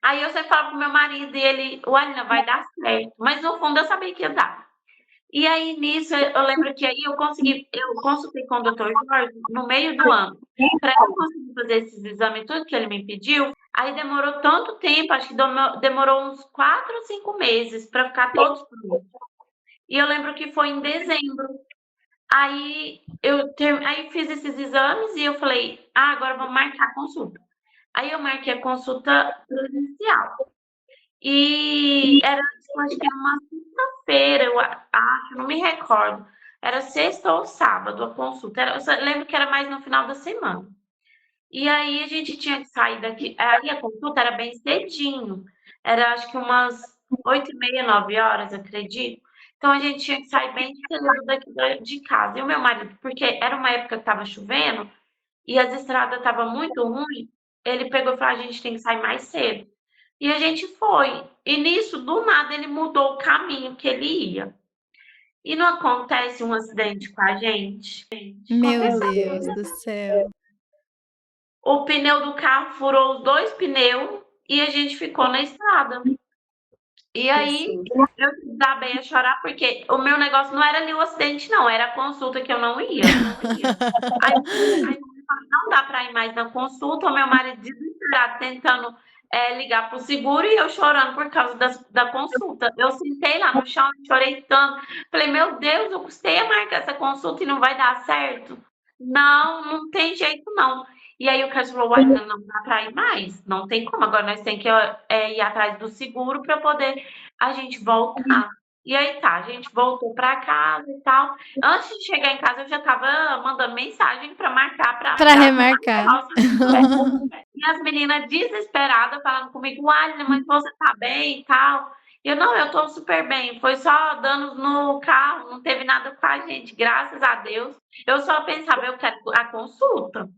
Aí eu sempre falo pro meu marido e ele, não vai dar certo. Mas no fundo eu sabia que ia dar. E aí nisso, eu lembro que aí eu consultei com o doutor Jorge no meio do ano. Para eu conseguir fazer esses exames, tudo que ele me pediu, aí demorou tanto tempo, acho que demorou uns 4 ou 5 meses para ficar todos prontos. E eu lembro que foi em dezembro. Aí aí fiz esses exames e eu falei, agora vamos marcar a consulta. Aí eu marquei a consulta presencial. E era, tipo, acho que era uma sexta-feira, acho, não me recordo. Era sexta ou sábado a consulta. Eu só lembro que era mais no final da semana. E aí a gente tinha que sair daqui. Aí a consulta era bem cedinho. Era acho que umas 8h30, 9 horas, acredito. Então a gente tinha que sair bem cedo daqui de casa. E o meu marido, porque era uma época que estava chovendo e as estradas estavam muito ruins, ele pegou e falou: a gente tem que sair mais cedo. E a gente foi. E nisso, do nada, ele mudou o caminho que ele ia. E não acontece um acidente com a gente? Meu Aconteceu. Deus do céu. O pneu do carro furou os dois pneus e a gente ficou na estrada. E aí eu desabei a chorar, porque o meu negócio não era ali o acidente, não, era a consulta que eu não ia. Aí não dá para ir mais na consulta, o meu marido desesperado tentando ligar para o seguro e eu chorando por causa da consulta. Eu sentei lá no chão e chorei tanto. Falei, meu Deus, eu custei a marcar essa consulta e não vai dar certo. Não, não tem jeito não. E aí o Cássio falou, ainda não dá para ir mais, não tem como. Agora nós temos que ir atrás do seguro para poder a gente voltar. E aí tá, a gente voltou para casa e tal. Antes de chegar em casa, eu já estava mandando mensagem para marcar Pra remarcar. E as meninas desesperadas falando comigo, Alina, mas você tá bem e tal? Eu, não, eu tô super bem. Foi só danos no carro, não teve nada com a gente, graças a Deus. Eu só pensava, eu quero a consulta.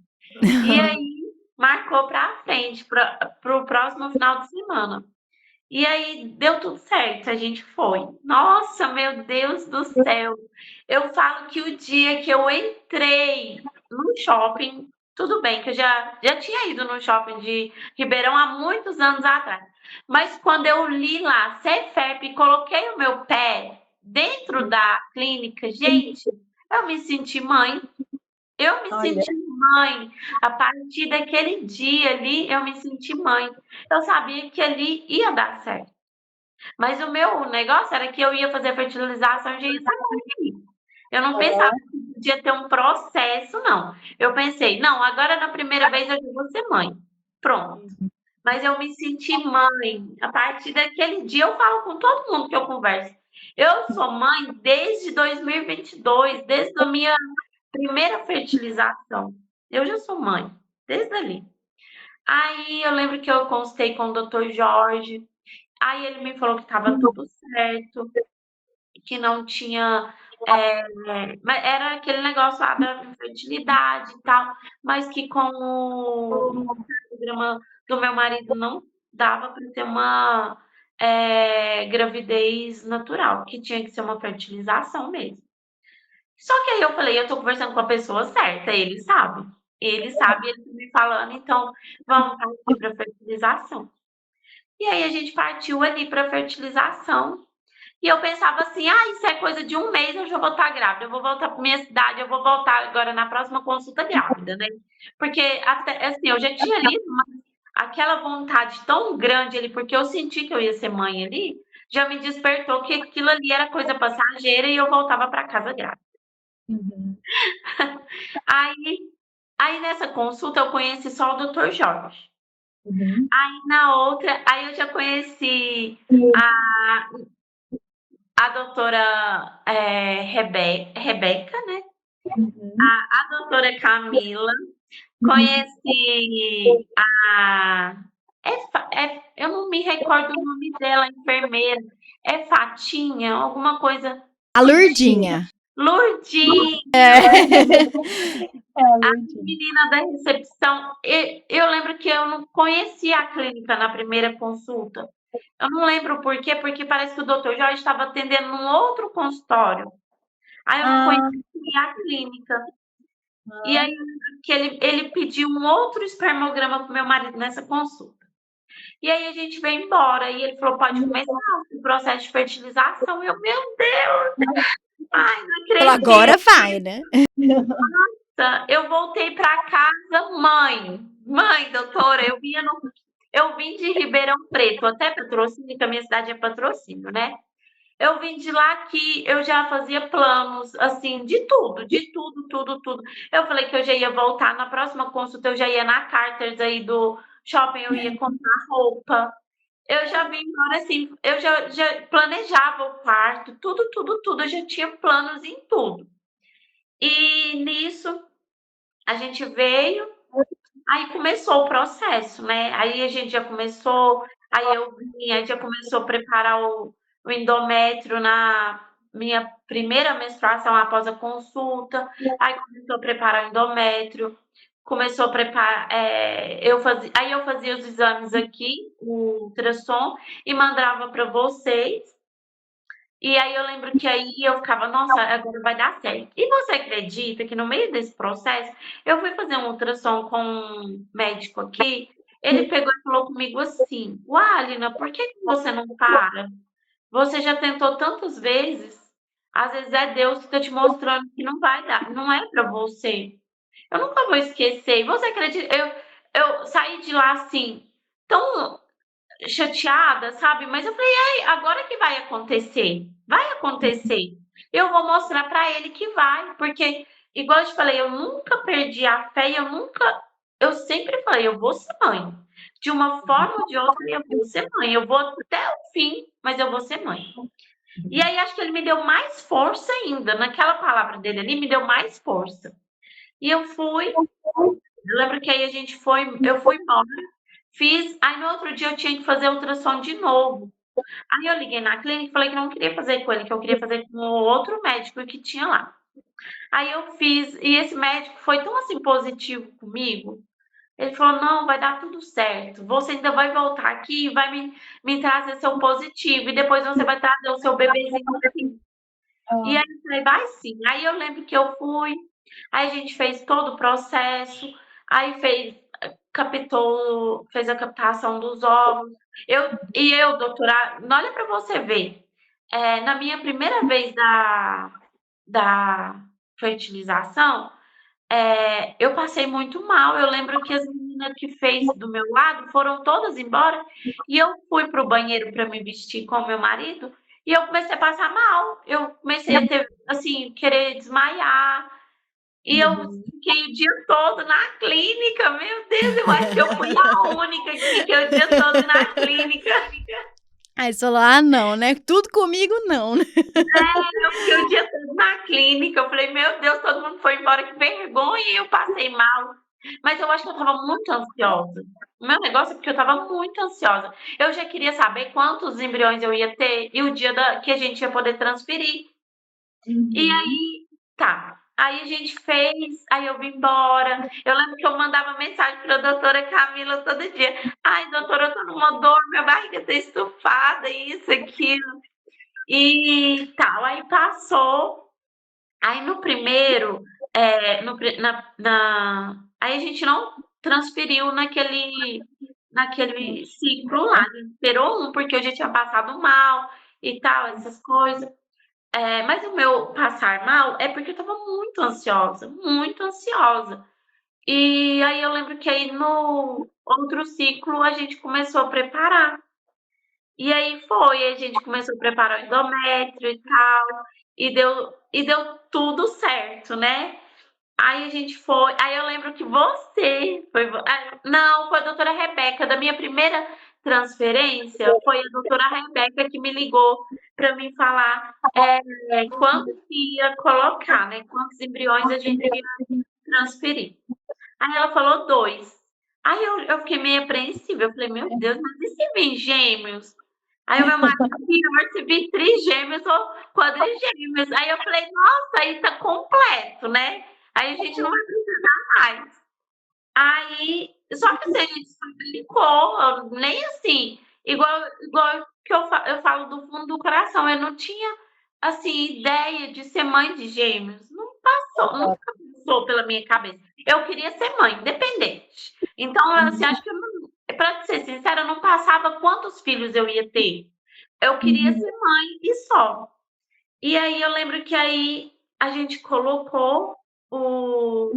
E aí marcou para frente, para o próximo final de semana. E aí deu tudo certo, a gente foi. Nossa, meu Deus do céu! Eu falo que o dia que eu entrei no shopping, tudo bem que eu já tinha ido no shopping de Ribeirão há muitos anos atrás, mas quando eu li lá Cefep e coloquei o meu pé dentro da clínica, gente, eu me senti mãe. Eu me senti mãe. A partir daquele dia ali, eu me senti mãe. Eu sabia que ali ia dar certo. Mas o meu negócio era que eu ia fazer fertilização e já ia ser mãe. Eu não pensava que podia ter um processo, não. Eu pensei, não, agora na primeira vez eu já vou ser mãe. Pronto. Mas eu me senti mãe. A partir daquele dia, eu falo com todo mundo que eu converso. Eu sou mãe desde 2022, desde a minha primeira fertilização. Eu já sou mãe, desde ali. Aí eu lembro que eu consultei com o doutor Jorge. Aí ele me falou que estava tudo certo, que não tinha. Mas era aquele negócio lá da infertilidade e tal, mas que com o programa do meu marido não dava para ter uma gravidez natural, que tinha que ser uma fertilização mesmo. Só que aí eu falei, eu tô conversando com a pessoa certa, ele sabe. Ele sabe, ele tá me falando, então vamos partir para fertilização. E aí a gente partiu ali para fertilização. E eu pensava assim, isso é coisa de um mês, eu já vou estar grávida, eu vou voltar para minha cidade, eu vou voltar agora na próxima consulta grávida, né? Porque até assim, eu já tinha lido, mas aquela vontade tão grande ali, porque eu senti que eu ia ser mãe ali, já me despertou que aquilo ali era coisa passageira e eu voltava para casa grávida. Aí nessa consulta eu conheci só o doutor Jorge. Aí na outra, aí eu já conheci a doutora Rebeca, né? A doutora Camila. Conheci eu não me recordo o nome dela, enfermeira. É Fatinha, alguma coisa. A Lurdinha. Lurdinha! A menina da recepção. Eu lembro que eu não conhecia a clínica na primeira consulta. Eu não lembro por quê, porque parece que o doutor Jorge estava atendendo num outro consultório. Aí eu não conhecia a clínica. E aí que ele pediu um outro espermograma para o meu marido nessa consulta. E aí a gente veio embora. E ele falou, pode começar o processo de fertilização. Eu, meu Deus! Ai, não acredito. Agora vai, né? Eu voltei para casa, mãe, doutora, eu vim de Ribeirão Preto, até Patrocínio, que a minha cidade é Patrocínio, né? Eu vim de lá que eu já fazia planos, assim, de tudo, tudo. Eu falei que eu já ia voltar na próxima consulta, eu já ia na Carters aí do shopping, eu ia comprar roupa. Eu já vim embora assim, eu já planejava o quarto, tudo, tudo, tudo, eu já tinha planos em tudo. E nisso a gente veio, aí começou o processo, né? Aí a gente já começou, aí eu vim, aí já começou a preparar o endométrio na minha primeira menstruação após a consulta, aí começou a preparar o endométrio, começou a preparar, aí eu fazia os exames aqui, o ultrassom, e mandava para vocês. E aí eu lembro que aí eu ficava, nossa, agora vai dar certo. E você acredita que no meio desse processo, eu fui fazer um ultrassom com um médico aqui, ele pegou e falou comigo assim: "Wálina, por que que você não para? Você já tentou tantas vezes, às vezes é Deus que está te mostrando que não vai dar, não é para você". Eu nunca vou esquecer. E você acredita, eu saí de lá assim, tão chateada, sabe, mas eu falei: "Ai, agora que vai acontecer. Eu vou mostrar para ele que vai", porque, igual eu te falei, eu nunca perdi a fé e eu sempre falei: "Eu vou ser mãe. De uma forma ou de outra eu vou ser mãe. Eu vou até o fim, mas eu vou ser mãe". E aí acho que ele me deu mais força ainda, naquela palavra dele ali, me deu mais força. E eu lembro que aí eu fui embora, fiz, aí no outro dia eu tinha que fazer ultrassom de novo. Aí eu liguei na clínica e falei que não queria fazer com ele, que eu queria fazer com o outro médico que tinha lá. Aí eu fiz, e esse médico foi tão assim positivo comigo. Ele falou: "Não, vai dar tudo certo. Você ainda vai voltar aqui e vai me trazer seu positivo, e depois você vai trazer o seu bebezinho aqui". E aí eu falei: "Vai sim". Aí eu lembro que eu fui, aí a gente fez todo o processo, aí fez a captação dos óvulos. Doutora, olha para você ver, na minha primeira vez da fertilização, eu passei muito mal. Eu lembro que as meninas que fez do meu lado foram todas embora e eu fui para o banheiro para me vestir com o meu marido e eu comecei a passar mal. Eu comecei a ter, assim, querer desmaiar e eu fiquei o dia todo na clínica. Meu Deus, eu acho que eu fui a única que fiquei o dia todo na clínica. Aí você falou: "Ah, não, né, tudo comigo não, né". Eu fiquei o dia todo na clínica. Eu falei: "Meu Deus, todo mundo foi embora, que vergonha", e eu passei mal. Mas eu acho que eu estava muito ansiosa. O meu negócio é porque eu estava muito ansiosa. Eu já queria saber quantos embriões eu ia ter e o dia que a gente ia poder transferir. E aí, tá. Aí a gente fez, aí eu vim embora. Eu lembro que eu mandava mensagem para a doutora Camila todo dia: "Ai, doutora, eu tô numa dor, minha barriga tá estufada, isso, aquilo". E tal, aí passou. Aí no primeiro, no pri na aí a gente não transferiu naquele ciclo lá, a gente esperou porque eu já tinha passado mal e tal, essas coisas. Mas o meu passar mal é porque eu estava muito ansiosa, muito ansiosa. E aí eu lembro que aí no outro ciclo a gente começou a preparar. E aí a gente começou a preparar o endométrio e tal, e deu tudo certo, né. Aí eu lembro que você foi vo não, foi a doutora Rebeca, da minha primeira transferência, foi a doutora Rebeca que me ligou para me falar, quanto que ia colocar, né, quantos embriões a gente ia transferir. Aí ela falou 2. Aí eu fiquei meio apreensiva, eu falei: "Meu Deus, mas e se vir gêmeos?". Aí o meu marido: "Pior se vir trigêmeos ou quadrigêmeos". Aí eu falei: "Nossa, aí tá completo, né, aí a gente não vai precisar mais". Aí só que assim, a gente só brincou, nem assim, igual que eu falo do fundo do coração, eu não tinha, assim, ideia de ser mãe de gêmeos, não passou, nunca passou pela minha cabeça. Eu queria ser mãe, independente. Então, assim, acho que eu não, pra ser sincera, eu não passava quantos filhos eu ia ter. Eu queria ser mãe e só. E aí eu lembro que aí a gente colocou o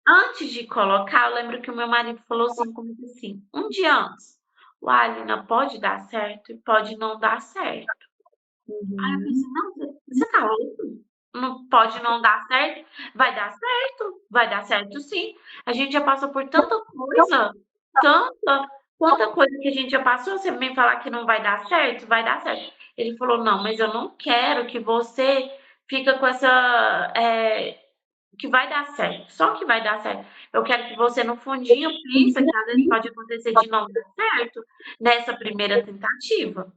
antes de colocar, eu lembro que o meu marido falou assim comigo assim, um dia antes: "Wálina, pode dar certo e pode não dar certo". Aí eu pensei: "Não, você tá louco? Não pode não dar certo? Vai dar certo sim. A gente já passou por tanta coisa, tanta". quanta coisa que a gente já passou, você vem falar que não vai dar certo? Vai dar certo. Ele falou, não, mas eu não quero que você fica com essa, que vai dar certo, só que vai dar certo. Eu quero que você no fundinho pensa que às vezes pode acontecer de não dar certo nessa primeira tentativa.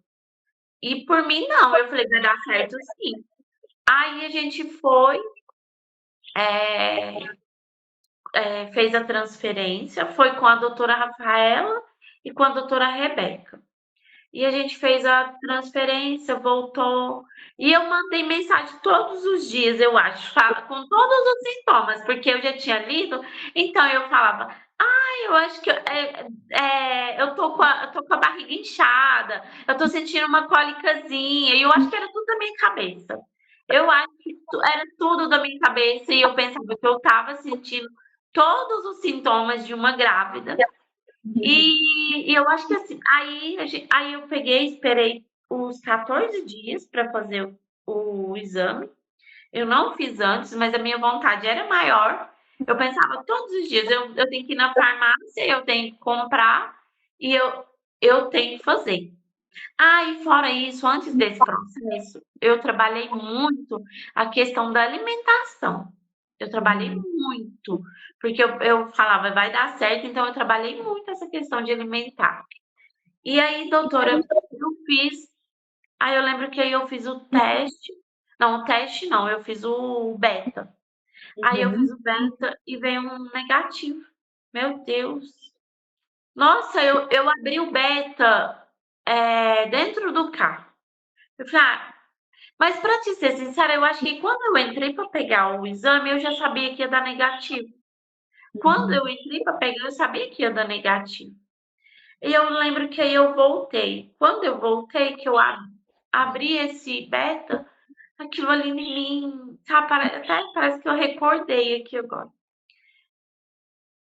E por mim não, eu falei, vai dar certo sim. Aí a gente foi, é, fez a transferência, foi com a doutora Rafaela e com a doutora Rebeca. E a gente fez a transferência, voltou. E eu mandei mensagem todos os dias, eu acho, com todos os sintomas, porque eu já tinha lido. Então eu falava, eu acho que eu tô com a barriga inchada, eu tô sentindo uma cólicazinha, e eu acho que era tudo da minha cabeça. Eu acho que era tudo da minha cabeça, e eu pensava que eu estava sentindo todos os sintomas de uma grávida. E eu acho que assim, aí eu peguei, esperei uns 14 dias para fazer o exame. Eu não fiz antes, mas a minha vontade era maior. Eu pensava todos os dias, eu tenho que ir na farmácia, eu tenho que comprar e eu tenho que fazer. E fora isso, antes desse processo, eu trabalhei muito a questão da alimentação. Eu trabalhei muito, porque eu falava, vai dar certo, então eu trabalhei muito essa questão de alimentar. E aí, doutora, eu fiz. Aí eu lembro que aí eu fiz o teste. Não, o teste não, eu fiz o beta. Aí eu fiz o beta e veio um negativo. Meu Deus. Nossa, eu abri o beta dentro do carro. Eu falei, mas para te ser sincera, eu acho que quando eu entrei para pegar o exame, eu já sabia que ia dar negativo. Quando eu entrei para pegar, eu sabia que ia dar negativo. E eu lembro que aí eu voltei. Quando eu voltei, que eu abri esse beta, aquilo ali em mim, sabe, até parece que eu recordei aqui agora.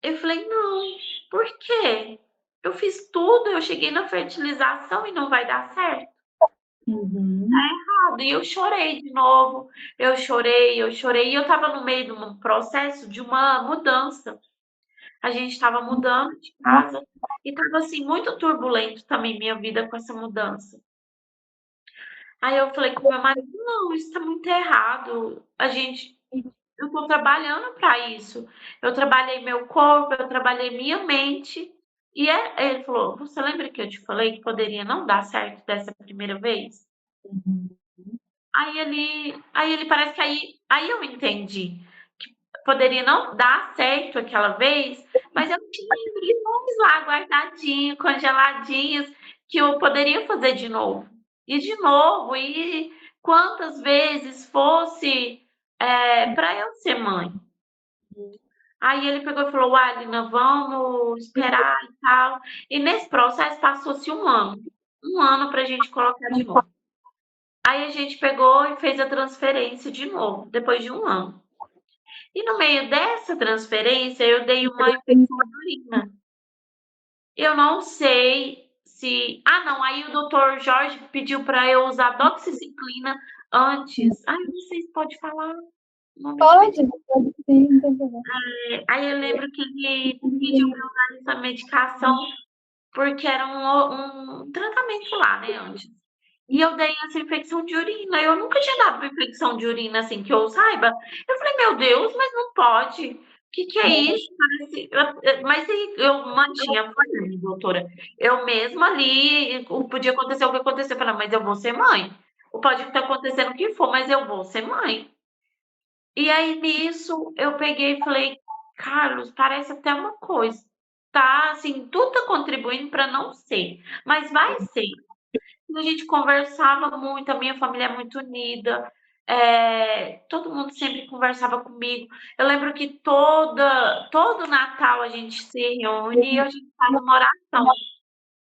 Eu falei, não, por quê? Eu fiz tudo, eu cheguei na fertilização e não vai dar certo. E eu chorei de novo, eu chorei, e eu estava no meio de um processo de uma mudança. A gente estava mudando de casa e estava assim muito turbulento também minha vida com essa mudança. Aí eu falei com meu marido, não, isso está muito errado. Eu estou trabalhando para isso. Eu trabalhei meu corpo, eu trabalhei minha mente. Ele falou, você lembra que eu te falei que poderia não dar certo dessa primeira vez? Aí ele parece que aí eu entendi que poderia não dar certo aquela vez, mas eu tinha embriões lá guardadinhos, congeladinhos, que eu poderia fazer de novo. E de novo, e quantas vezes fosse para eu ser mãe. Aí ele pegou e falou, Alina, vamos esperar e tal. E nesse processo passou-se um ano. Um ano para a gente colocar de novo. Aí a gente pegou e fez a transferência de novo, depois de um ano. E no meio dessa transferência, eu dei uma infecção de urina. Eu não sei se. Não, aí o doutor Jorge pediu para eu usar doxiciclina antes. Eu não sei se pode falar. Pode sim, não tem problema. Aí eu lembro que ele pediu para eu usar essa medicação, porque era um tratamento lá, né, antes. E eu dei essa infecção de urina. Eu nunca tinha dado uma infecção de urina, assim, que eu saiba. Eu falei, meu Deus, mas não pode. O que é isso? Mas eu mantinha firme, doutora. Eu mesma ali, podia acontecer o que aconteceu. Eu falei, mas eu vou ser mãe. Pode estar acontecendo o que for, mas eu vou ser mãe. E aí, nisso, eu peguei e falei, Carlos, parece até uma coisa. Tá, assim, tudo tá contribuindo para não ser, mas vai ser. A gente conversava muito, a minha família é muito unida, todo mundo sempre conversava comigo. Eu lembro que todo Natal a gente se reúne e a gente faz uma oração.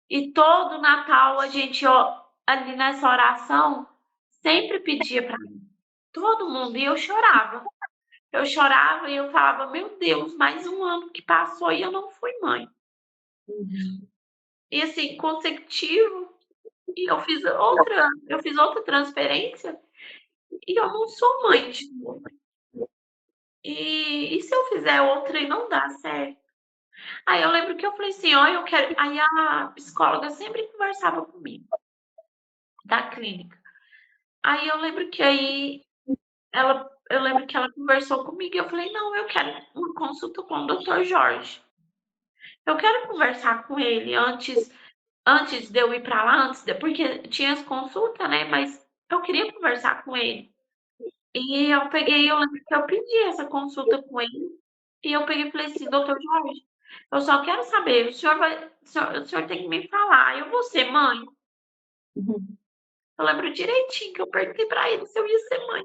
E todo Natal a gente, ali nessa oração, sempre pedia para mim. Todo mundo, e eu chorava. Eu chorava e eu falava, meu Deus, mais um ano que passou e eu não fui mãe. E assim, consecutivo, e eu fiz outra transferência e eu não sou mãe de novo. E se eu fizer outra e não dá certo? Aí eu lembro que eu falei assim, ó, eu quero. Aí a psicóloga sempre conversava comigo, da clínica. Aí eu lembro que eu lembro que ela conversou comigo e eu falei, não, eu quero uma consulta com o Dr. Jorge. Eu quero conversar com ele antes de eu ir para lá, porque tinha as consultas, né? Mas eu queria conversar com ele. E eu lembro que eu pedi essa consulta com ele. E eu peguei e falei assim, doutor Jorge, eu só quero saber, o senhor tem que me falar, eu vou ser mãe? Eu lembro direitinho que eu perguntei para ele se eu ia ser mãe.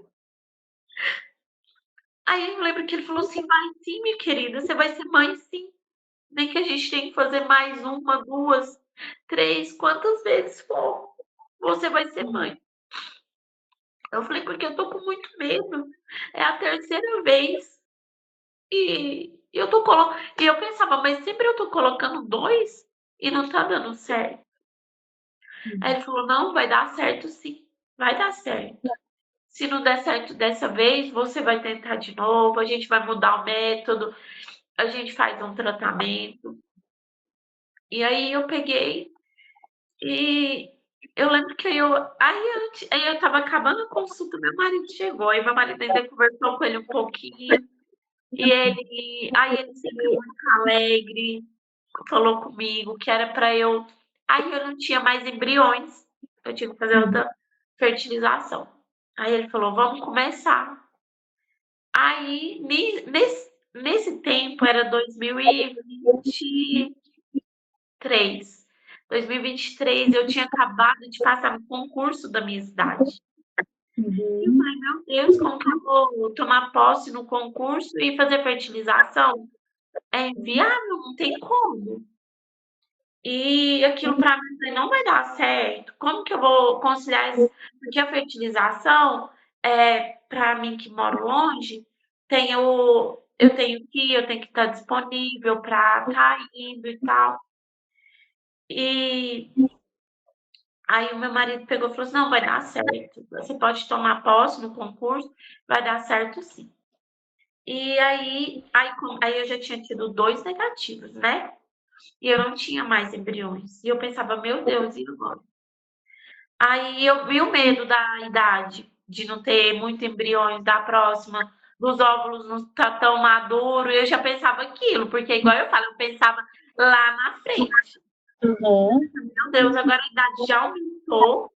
Aí eu lembro que ele falou assim, vai sim, minha querida, você vai ser mãe sim. Nem que a gente tenha que fazer mais uma, duas, três, quantas vezes for, você vai ser mãe. Eu falei, porque eu tô com muito medo. É a terceira vez. E eu pensava, mas sempre eu tô colocando dois e não tá dando certo. Aí ele falou, não, vai dar certo sim. Vai dar certo. Se não der certo dessa vez, você vai tentar de novo, a gente vai mudar o método, a gente faz um tratamento. E aí eu peguei e eu lembro que aí eu tava acabando a consulta, meu marido chegou, aí meu marido ainda conversou com ele um pouquinho. Aí ele sempre muito alegre, falou comigo que era para eu. Aí eu não tinha mais embriões, eu tive que fazer outra fertilização. Aí ele falou: vamos começar. Aí nesse tempo era 2023. 2023 eu tinha acabado de passar no concurso da minha cidade. Eu falei, meu Deus, como que eu vou tomar posse no concurso e fazer fertilização? É inviável, não tem como. E aquilo para mim não vai dar certo. Como que eu vou conciliar isso? Porque a fertilização, para mim que moro longe, eu tenho que estar disponível para estar indo e tal. E aí o meu marido pegou e falou assim: não, vai dar certo. Você pode tomar posse no concurso, vai dar certo sim. E aí eu já tinha tido 2 negativos, né? E eu não tinha mais embriões. E eu pensava, meu Deus, e agora? Aí eu vi o medo da idade, de não ter muito embriões da próxima, dos óvulos não estar tão maduro. E eu já pensava aquilo, porque igual eu falo, eu pensava lá na frente. Meu Deus, agora a idade já aumentou.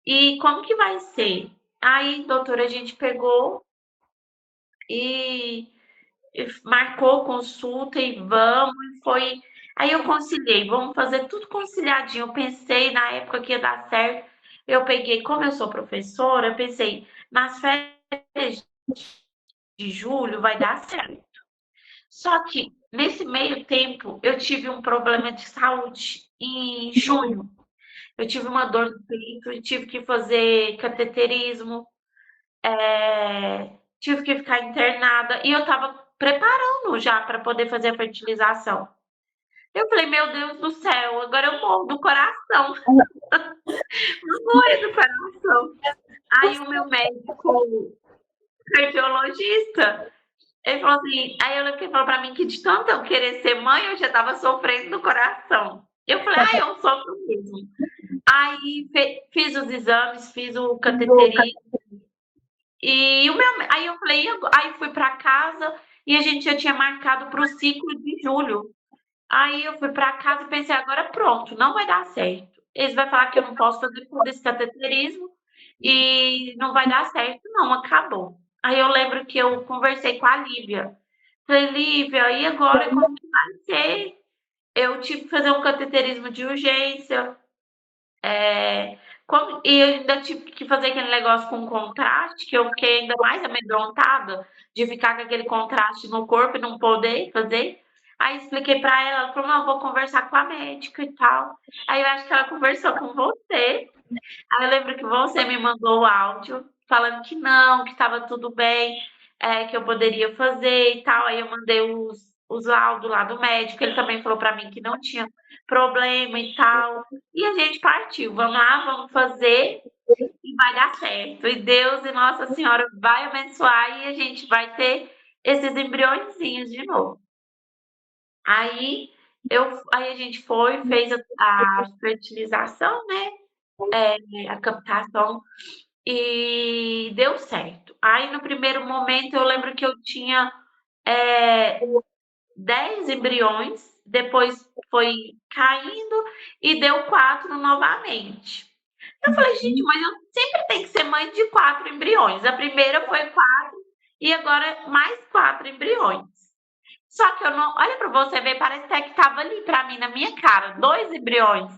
E como que vai ser? Aí, doutora, a gente pegou e marcou consulta e vamos, e foi. Aí eu conciliei, vamos fazer tudo conciliadinho. Eu pensei na época que ia dar certo. Eu peguei, como eu sou professora, eu pensei, nas férias de julho vai dar certo. Só que nesse meio tempo eu tive um problema de saúde em junho. Eu tive uma dor no peito e tive que fazer cateterismo, tive que ficar internada e eu estava preparando já para poder fazer a fertilização. Eu falei, meu Deus do céu, agora eu morro do coração. Eu morri do coração. Aí o meu médico cardiologista, ele falou assim, aí eu lembro que ele falou para mim que de tanto eu querer ser mãe, eu já estava sofrendo do coração. Eu falei, eu sofro mesmo. Aí fiz os exames, fiz o cateterismo. Aí eu falei, aí fui para casa e a gente já tinha marcado para o ciclo de julho. Aí eu fui para casa e pensei, agora pronto, não vai dar certo. Eles vão falar que eu não posso fazer todo esse cateterismo e não vai dar certo. Não, acabou. Aí eu lembro que eu conversei com a Lívia. Falei, Lívia, e agora como que vai ser? Eu tive que fazer um cateterismo de urgência. E eu ainda tive que fazer aquele negócio com contraste, que eu fiquei ainda mais amedrontada de ficar com aquele contraste no corpo e não poder fazer. Aí expliquei para ela, ela falou, não, eu vou conversar com a médica e tal. Aí eu acho que ela conversou com você. Aí eu lembro que você me mandou o áudio falando que não, que estava tudo bem, que eu poderia fazer e tal. Aí eu mandei os laudos lá do médico, ele também falou para mim que não tinha problema e tal. E a gente partiu, vamos lá, vamos fazer e vai dar certo. E Deus e Nossa Senhora vai abençoar e a gente vai ter esses embriõezinhos de novo. Aí, aí a gente fez a fertilização, né? A captação, e deu certo. Aí, no primeiro momento, eu lembro que eu tinha 10 embriões, depois foi caindo e deu 4 novamente. Eu falei, gente, mas eu sempre tenho que ser mãe de 4 embriões. A primeira foi 4 e agora mais 4 embriões. Só que eu não. Olha para você ver, parece até que estava ali para mim, na minha cara, 2 embriões,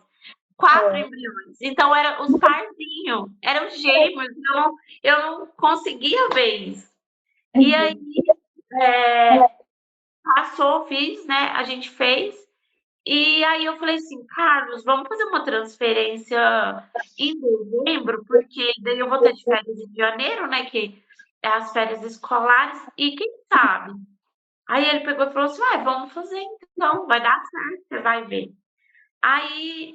4 embriões. Então, eram os parzinhos, eram gêmeos. Eu não conseguia ver isso. E aí, passou, fiz, né? A gente fez. E aí eu falei assim, Carlos, vamos fazer uma transferência em dezembro, porque daí eu vou ter de férias em janeiro, né? Que é as férias escolares, e quem sabe? Aí ele pegou e falou assim, vamos fazer então, vai dar certo, você vai ver. Aí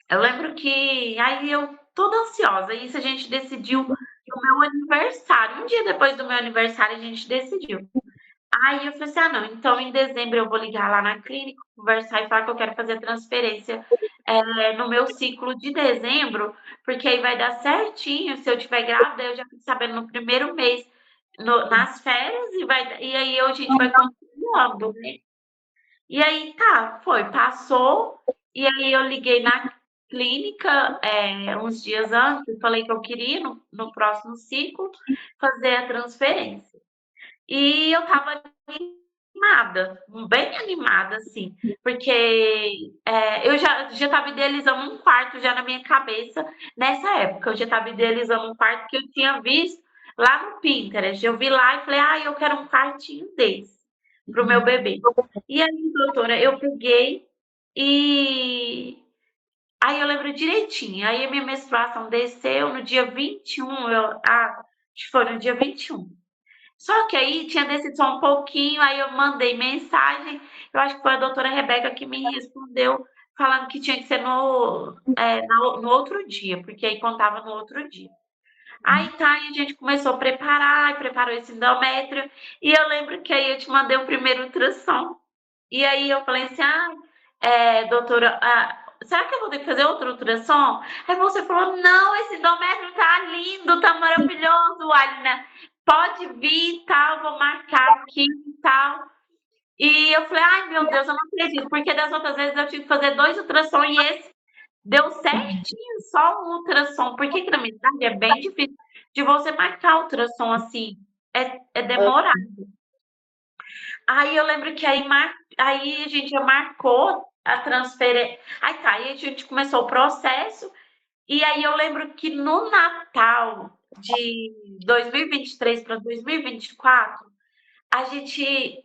eu lembro que aí eu toda ansiosa, isso a gente decidiu no meu aniversário. Um dia depois do meu aniversário a gente decidiu. Aí eu falei assim: não, então em dezembro eu vou ligar lá na clínica, conversar e falar que eu quero fazer a transferência no meu ciclo de dezembro, porque aí vai dar certinho. Se eu tiver grávida, eu já fico sabendo no primeiro mês, nas férias, e aí a gente vai continuando, né? E aí tá, passou, e aí eu liguei na clínica uns dias antes, falei que eu queria no próximo ciclo fazer a transferência. E eu estava animada, bem animada, assim, porque eu já estava idealizando um quarto já na minha cabeça nessa época. Eu já estava idealizando um quarto que eu tinha visto lá no Pinterest. Eu vi lá e falei, eu quero um quartinho desse para o meu bebê. E aí, doutora, eu peguei e. Aí eu lembro direitinho. Aí a minha menstruação desceu no dia 21. Acho que foi no dia 21. Só que aí tinha descido só um pouquinho, aí eu mandei mensagem. Eu acho que foi a doutora Rebeca que me respondeu, falando que tinha que ser no outro dia, porque aí contava no outro dia. Aí tá, e a gente começou a preparar, preparou esse endométrio, e eu lembro que aí eu te mandei o primeiro ultrassom. E aí eu falei assim, doutora, será que eu vou ter que fazer outro ultrassom? Aí você falou, não, esse endométrio tá lindo, tá maravilhoso, Alina. Pode vir e tal, vou marcar aqui e tal. E eu falei, ai meu Deus, eu não acredito, porque das outras vezes eu tive que fazer 2 ultrassons e esse deu certinho, só um ultrassom. Porque que na minha cidade é bem difícil de você marcar ultrassom assim, é demorado. Aí eu lembro que aí a gente já marcou a transferência. Aí tá, aí a gente começou o processo. E aí eu lembro que no Natal de 2023 para 2024, a gente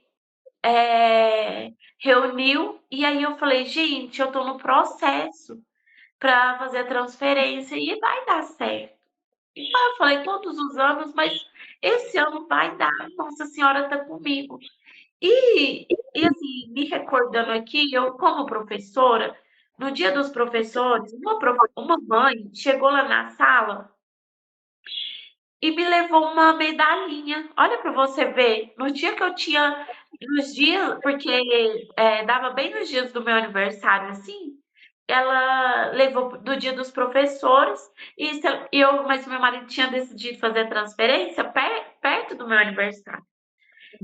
reuniu e aí eu falei, gente, eu tô no processo para fazer a transferência e vai dar certo. Então eu falei todos os anos, mas esse ano vai dar. Nossa Senhora tá comigo. E assim, me recordando aqui, eu como professora, no dia dos professores, uma mãe chegou lá na sala e me levou uma medalhinha. Olha para você ver, no dia que eu tinha, nos dias, porque dava bem nos dias do meu aniversário, assim, ela levou do dia dos professores, mas meu marido tinha decidido fazer a transferência perto do meu aniversário.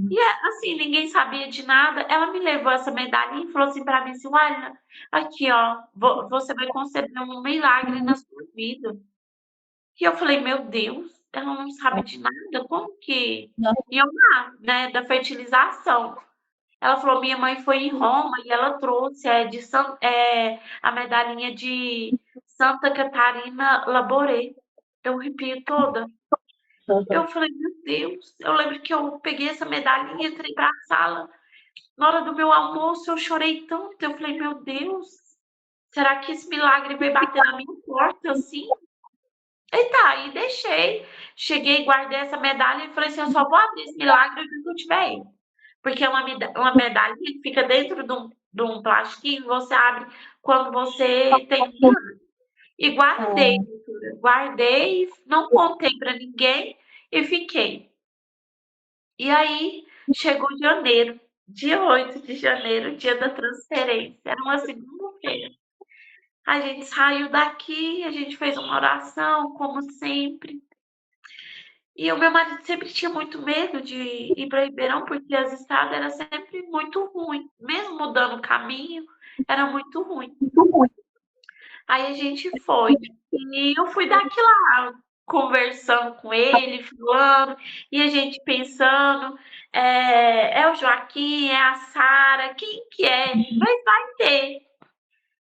E assim, ninguém sabia de nada. Ela me levou essa medalhinha e falou assim para mim assim, olha, aqui ó, você vai conceber um milagre na sua vida. E eu falei, meu Deus, ela não sabe de nada, como que? E eu lá, né, da fertilização. Ela falou, minha mãe foi em Roma e ela trouxe a medalhinha de Santa Catarina Laboré. Eu arrepio toda. Eu falei, meu Deus, eu lembro que eu peguei essa medalhinha, entrei para a sala. Na hora do meu almoço, eu chorei tanto. Eu falei, meu Deus, será que esse milagre veio bater na minha porta assim? E tá, e deixei. Cheguei, guardei essa medalha e falei assim: eu só vou abrir esse milagre o dia que eu tiver ele. Porque é uma medalhinha que fica dentro de um plastiquinho, você abre quando você tem milagre. E guardei, não contei para ninguém e fiquei. E aí chegou janeiro. dia 8 de janeiro, dia da transferência, era uma segunda-feira. A gente saiu daqui, a gente fez uma oração, como sempre. E o meu marido sempre tinha muito medo de ir para Ribeirão, porque as estradas eram sempre muito ruins. Mesmo mudando o caminho, era muito ruim. Aí a gente foi. E eu fui daqui lá, conversando com ele, falando, e a gente pensando, é o Joaquim, é a Sara, quem que é? Mas vai ter.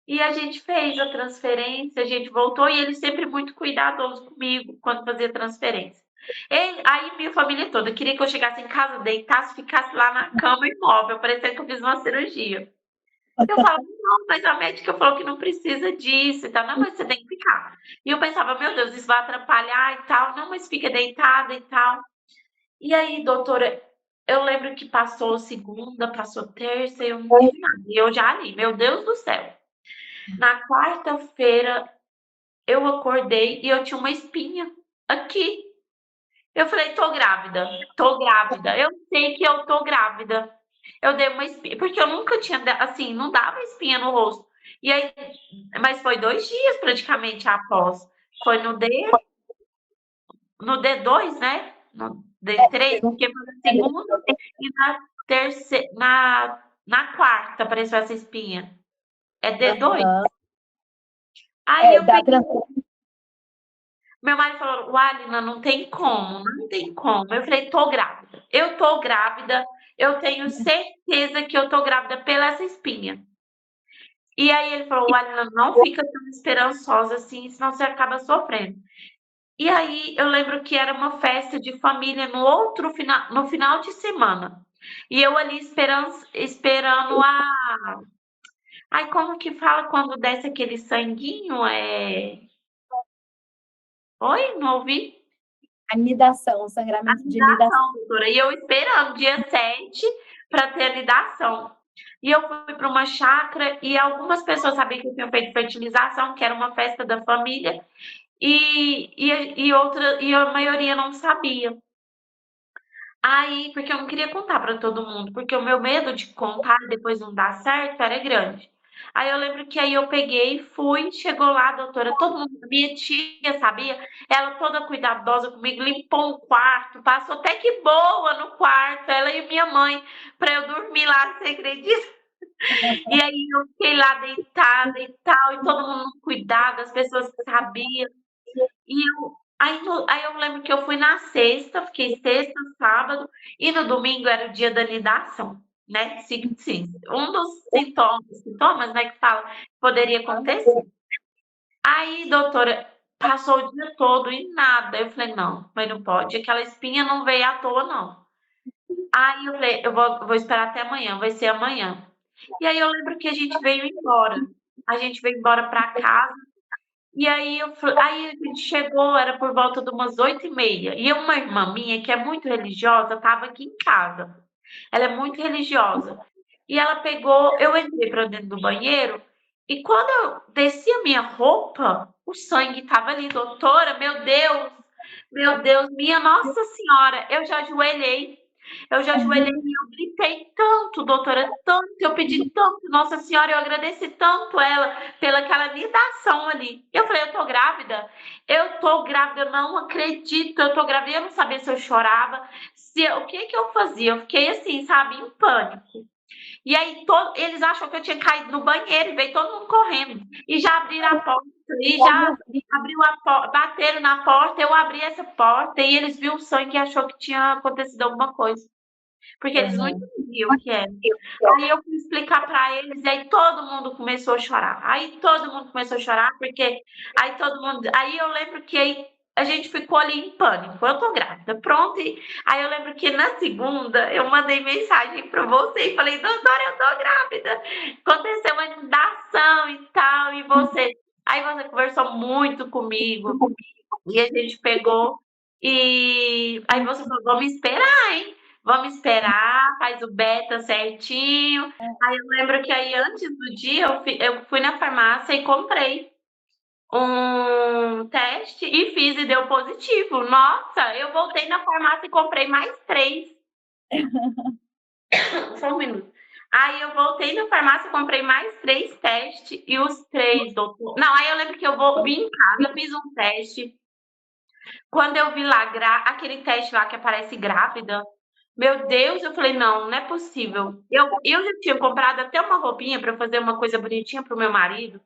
E a gente fez a transferência, a gente voltou, e ele sempre muito cuidadoso comigo quando fazia transferência. Aí minha família toda queria que eu chegasse em casa, deitasse, ficasse lá na cama imóvel, parecendo que eu fiz uma cirurgia. Eu falava, não, mas a médica falou que não precisa disso e tal. Não, mas você tem que ficar. E eu pensava, meu Deus, isso vai atrapalhar e tal. Não, mas fica deitada e tal. E aí, doutora, eu lembro que passou segunda, passou terça e eu não tive nada. E eu já ali, meu Deus do céu. Na quarta-feira, eu acordei e eu tinha uma espinha aqui. Eu falei, tô grávida, tô grávida. Eu sei que eu tô grávida. Eu dei uma espinha, porque eu nunca tinha, assim, não dava espinha no rosto. E aí, mas foi 2 dias praticamente após. Foi no D2, né? No D3, porque foi na segunda e na terceira, na quarta apareceu essa espinha. É D2? Aham. Aí eu Da peguei. transferência. Meu marido falou, Walina, não tem como, não tem como. Eu falei, tô grávida. Eu tô grávida, eu tenho certeza que eu tô grávida pela essa espinha. E aí ele falou, Walina, não fica tão esperançosa assim, senão você acaba sofrendo. E aí eu lembro que era uma festa de família no final de semana. E eu ali esperando a. Ai, como que fala quando desce aquele sanguinho? Oi, não ouvi? A nidação, o sangramento de nidação. Nidação, doutora. E eu esperando dia 7 para ter a nidação. E eu fui para uma chácara e algumas pessoas sabiam que eu tinha feito fertilização, que era uma festa da família, e a maioria não sabia. Aí, porque eu não queria contar para todo mundo, porque o meu medo de contar e depois não dar certo era grande. Aí eu lembro que aí eu peguei, fui, chegou lá, doutora, todo mundo, minha tia sabia, ela toda cuidadosa comigo, limpou o quarto, passou até que boa no quarto, ela e minha mãe, para eu dormir lá, você acredita? E aí eu fiquei lá deitada e tal, e todo mundo cuidado, as pessoas sabiam. Aí eu lembro que eu fui na sexta, fiquei sexta, sábado, e no domingo era o dia da nidação, né? Sim, um dos sintomas, né, que fala que poderia acontecer. Aí, doutora, passou o dia todo e nada. Eu falei, não, mas não pode, aquela espinha não veio à toa, não. Aí eu falei, eu vou esperar até amanhã, vai ser amanhã. E aí eu lembro que a gente veio embora. A gente veio embora para casa. E aí, aí a gente chegou, era por volta de umas 8h30. E uma irmã minha, que é muito religiosa, estava aqui em casa. Ela é muito religiosa. E ela pegou, eu entrei para dentro do banheiro, e quando eu desci a minha roupa, o sangue estava ali, doutora, meu Deus, minha Nossa Senhora, eu já ajoelhei. Eu já ajoelhei e eu gritei tanto, doutora, tanto, eu pedi tanto, Nossa Senhora, eu agradeci tanto ela pela aquela lidação ali. Eu falei, eu tô grávida, eu não acredito, eu tô grávida. Eu não sabia se eu chorava, o que que eu fazia. Eu fiquei assim, sabe, em pânico. E aí eles acham que eu tinha caído no banheiro e veio todo mundo correndo. E já abriram a porta, e já abriu a porta, bateram na porta, eu abri essa porta e eles viram o sangue e achou que tinha acontecido alguma coisa. Porque eles não entendiam o que era. Aí eu fui explicar para eles, e aí todo mundo começou a chorar. Aí todo mundo começou a chorar, porque aí eu lembro que aí a gente ficou ali em pânico. Eu tô grávida, pronto. Aí eu lembro que na segunda eu mandei mensagem para você e falei, doutora, eu tô grávida. Aconteceu uma inundação e tal, e você. Aí você conversou muito comigo, e a gente pegou, e aí você falou, vamos esperar, hein? Vamos esperar, faz o beta certinho. Aí eu lembro que aí antes do dia eu fui na farmácia e comprei um teste e fiz e deu positivo. Nossa, eu voltei na farmácia e comprei mais 3. Só um minuto. Aí eu voltei na farmácia, comprei mais 3 testes e os 3, doutor. Não, aí eu lembro que vim em casa, fiz um teste. Quando eu vi lá aquele teste lá que aparece grávida, meu Deus, eu falei, não é possível. Eu já tinha comprado até uma roupinha para fazer uma coisa bonitinha pro meu marido.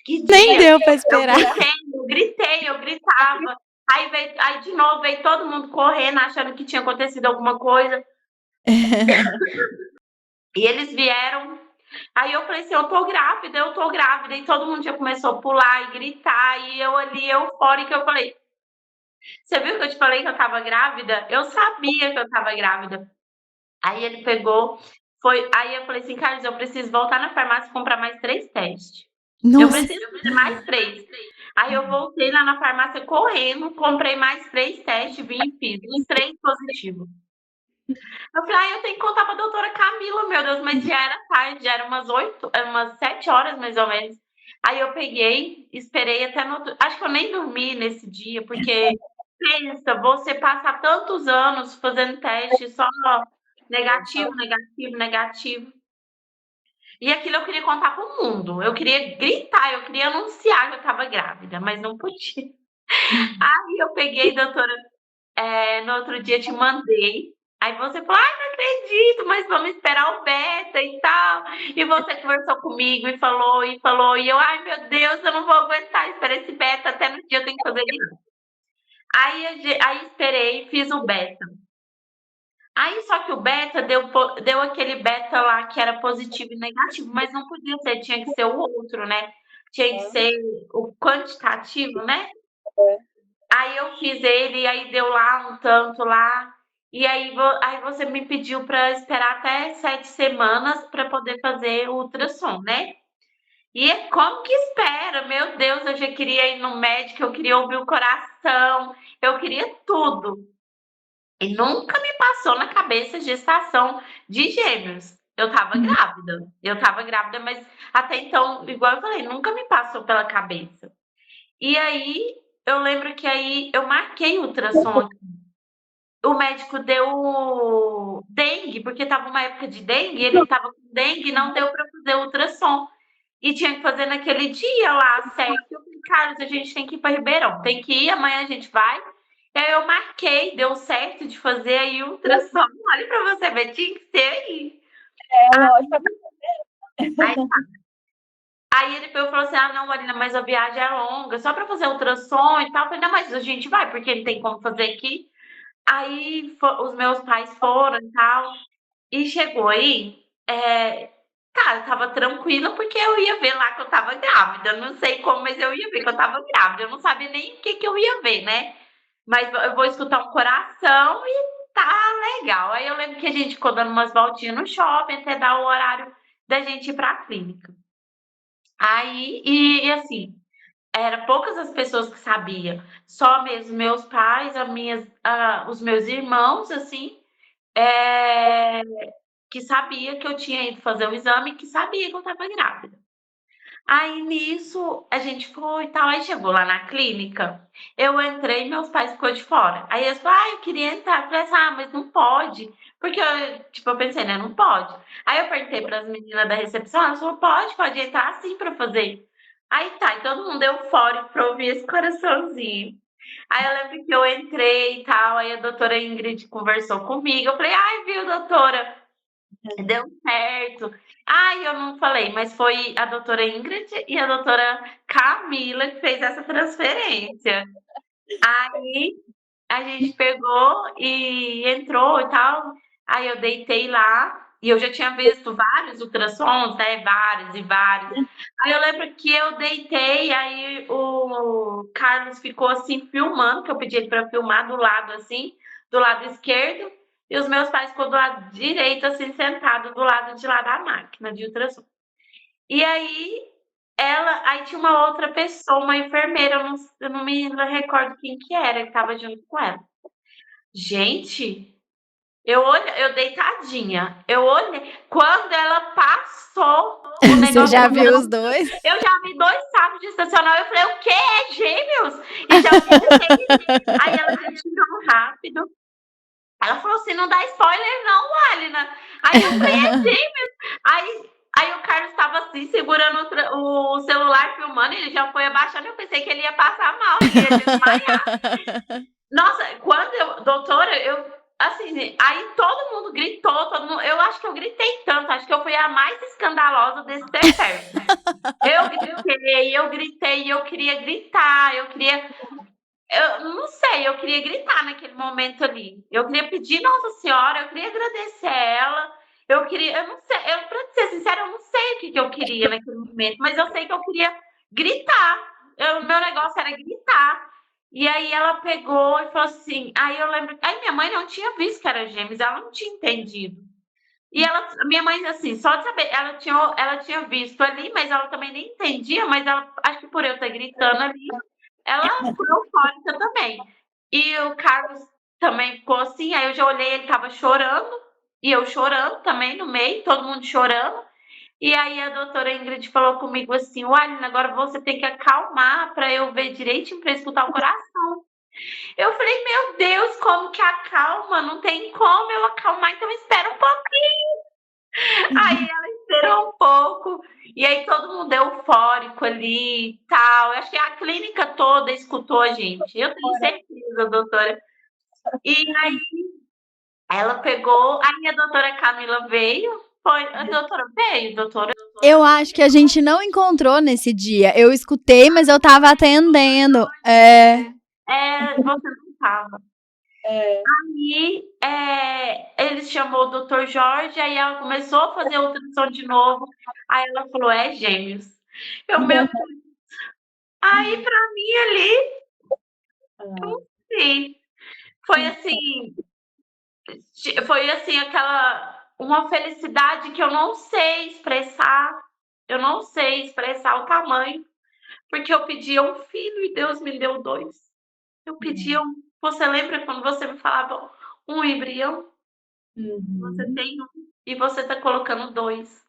Que Nem dia deu pra esperar. eu gritava. Aí de novo veio todo mundo correndo, achando que tinha acontecido alguma coisa. E eles vieram. Aí eu falei assim, eu tô grávida. E todo mundo já começou a pular e gritar. E eu ali, eufórica, eu falei, você viu que eu te falei que eu tava grávida? Eu sabia que eu tava grávida. Aí ele pegou, aí eu falei assim, Carlos, eu preciso voltar na farmácia e comprar mais 3 testes. Eu Nossa, preciso fazer mais 3. Aí eu voltei lá na farmácia correndo, comprei mais 3 testes, vim e fiz. Os 3 positivos. Eu falei, eu tenho que contar pra doutora Camila, meu Deus, mas já era tarde, já era umas 7 horas mais ou menos. Aí eu peguei, esperei até no outro. Acho que eu nem dormi nesse dia, porque pensa, você passa tantos anos fazendo teste só negativo. E aquilo eu queria contar pro mundo. Eu queria gritar, eu queria anunciar que eu tava grávida, mas não podia. Aí eu peguei, doutora, no outro dia te mandei. Aí você falou, ai, não acredito, mas vamos esperar o beta e tal. E você conversou comigo e falou, e eu, ai, meu Deus, eu não vou aguentar esperar esse beta, até no dia eu tenho que fazer isso. Aí esperei, fiz o beta. Aí só que o beta deu aquele beta lá que era positivo e negativo, mas não podia ser, tinha que ser o outro, né? Tinha que ser o quantitativo, né? Aí eu fiz ele, aí deu lá um tanto lá. E aí você me pediu para esperar até 7 semanas para poder fazer o ultrassom, né? E como que espera? Meu Deus, eu já queria ir no médico, eu queria ouvir o coração, eu queria tudo. E nunca me passou na cabeça gestação de gêmeos. Eu tava grávida, mas até então, igual eu falei, nunca me passou pela cabeça. E aí, eu lembro que aí eu marquei o ultrassom aqui. O médico deu dengue, porque tava uma época de dengue, ele tava com dengue e não deu para fazer o ultrassom. E tinha que fazer naquele dia lá, certo? Eu falei, Carlos, a gente tem que ir para Ribeirão. Tem que ir, amanhã a gente vai. E aí eu marquei, deu certo de fazer aí o ultrassom. Olha para você ver, tinha que ser aí. Aí ele falou assim, não, Marina, mas a viagem é longa, só para fazer ultrassom e tal. Eu falei, não, mas a gente vai, porque não tem como fazer aqui. Aí os meus pais foram e tal. E chegou aí, eu tava tranquila porque eu ia ver lá que eu tava grávida. Não sei como, mas eu ia ver que eu tava grávida. Eu não sabia nem o que eu ia ver, né? Mas eu vou escutar um coração e tá legal. Aí eu lembro que a gente ficou dando umas voltinhas no shopping até dar o horário da gente ir pra clínica. Aí, e assim, era poucas as pessoas que sabiam. Só mesmo meus pais, os meus irmãos, assim, que sabia que eu tinha ido fazer o exame, que sabia que eu estava grávida. Aí nisso a gente foi e tal, aí chegou lá na clínica, eu entrei e meus pais ficou de fora. Aí eles falaram, eu queria entrar. Eu falei assim, mas não pode. Porque eu pensei, né, não pode. Aí eu perguntei para as meninas da recepção, elas falaram, pode entrar sim para fazer. Aí tá, e todo mundo eufórico para ouvir esse coraçãozinho. Aí eu lembro que eu entrei e tal, aí a doutora Ingrid conversou comigo. Eu falei, ai, viu, doutora? Deu certo. Ai, eu não falei, mas foi a doutora Ingrid e a doutora Camila que fez essa transferência. Aí a gente pegou e entrou e tal. Aí eu deitei lá e eu já tinha visto vários ultrassons, né? Vários e vários. Aí eu lembro que eu deitei, aí o Carlos ficou assim filmando, que eu pedi ele para filmar do lado assim, do lado esquerdo, e os meus pais ficou do lado direito, assim, sentado do lado de lá da máquina de ultrassom. E aí aí tinha uma outra pessoa, uma enfermeira, eu não me recordo quem que era, que estava junto com ela. Gente, eu deitadinha, eu olhei, quando ela passou o negócio... Você já viu os dois? Eu já vi 2 sábados de estacional, eu falei, o quê? É gêmeos? E já vi aí ela já tirou rápido. Ela falou assim, não dá spoiler não, Alina. Aí eu falei, é gêmeos. Aí o Carlos estava assim, segurando o celular, filmando, ele já foi abaixando, eu pensei que ele ia passar mal, que ia desmaiar. Nossa, doutora, assim, aí todo mundo gritou, eu acho que eu gritei tanto, acho que eu fui a mais escandalosa desse TFR. Eu gritei, eu queria gritar, eu não sei, eu queria gritar naquele momento ali. Eu queria pedir Nossa Senhora, eu queria agradecer ela. Eu não sei, pra ser sincera, eu não sei o que eu queria naquele momento, mas eu sei que eu queria gritar. Meu negócio era gritar. E aí ela pegou e falou assim, aí eu lembro, aí minha mãe não tinha visto que era gêmeos, ela não tinha entendido. E minha mãe, assim, só de saber, ela tinha visto ali, mas ela também nem entendia, mas acho que por eu estar gritando ali, ela foi eufórica também. E o Carlos também ficou assim, aí eu já olhei, ele tava chorando, e eu chorando também no meio, todo mundo chorando. E aí a doutora Ingrid falou comigo assim, Aline, agora você tem que acalmar para eu ver direitinho, para escutar o coração. Eu falei, meu Deus, como que acalma? Não tem como eu acalmar, então espera um pouquinho. Aí ela esperou um pouco, e aí todo mundo eufórico ali e tal. Eu acho que a clínica toda escutou a gente. Eu tenho certeza, doutora. E aí ela pegou, aí a doutora Camila veio. A doutora veio, doutora. Eu acho que a gente não encontrou nesse dia. Eu escutei, mas eu tava atendendo. Você não tava. Aí ele chamou o doutor Jorge, aí ela começou a fazer a ultrassom de novo. Aí ela falou, é gêmeos. Meu Deus. Aí pra mim ali, não sei. Foi assim, uma felicidade que eu não sei expressar. Eu não sei expressar o tamanho. Porque eu pedia um filho e Deus me deu 2. Eu pedia um. Você lembra quando você me falava um embrião? Você tem um e você tá colocando 2.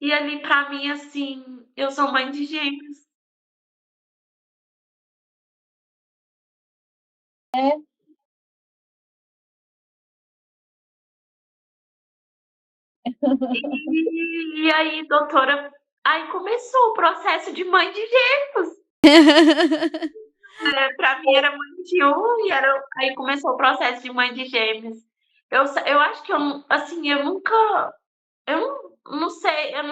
E ali pra mim, assim, eu sou mãe de gêmeos. E aí, doutora, aí começou o processo de mãe de gêmeos. Pra mim era mãe de um e aí começou o processo de mãe de gêmeos. Eu acho que eu nunca, eu não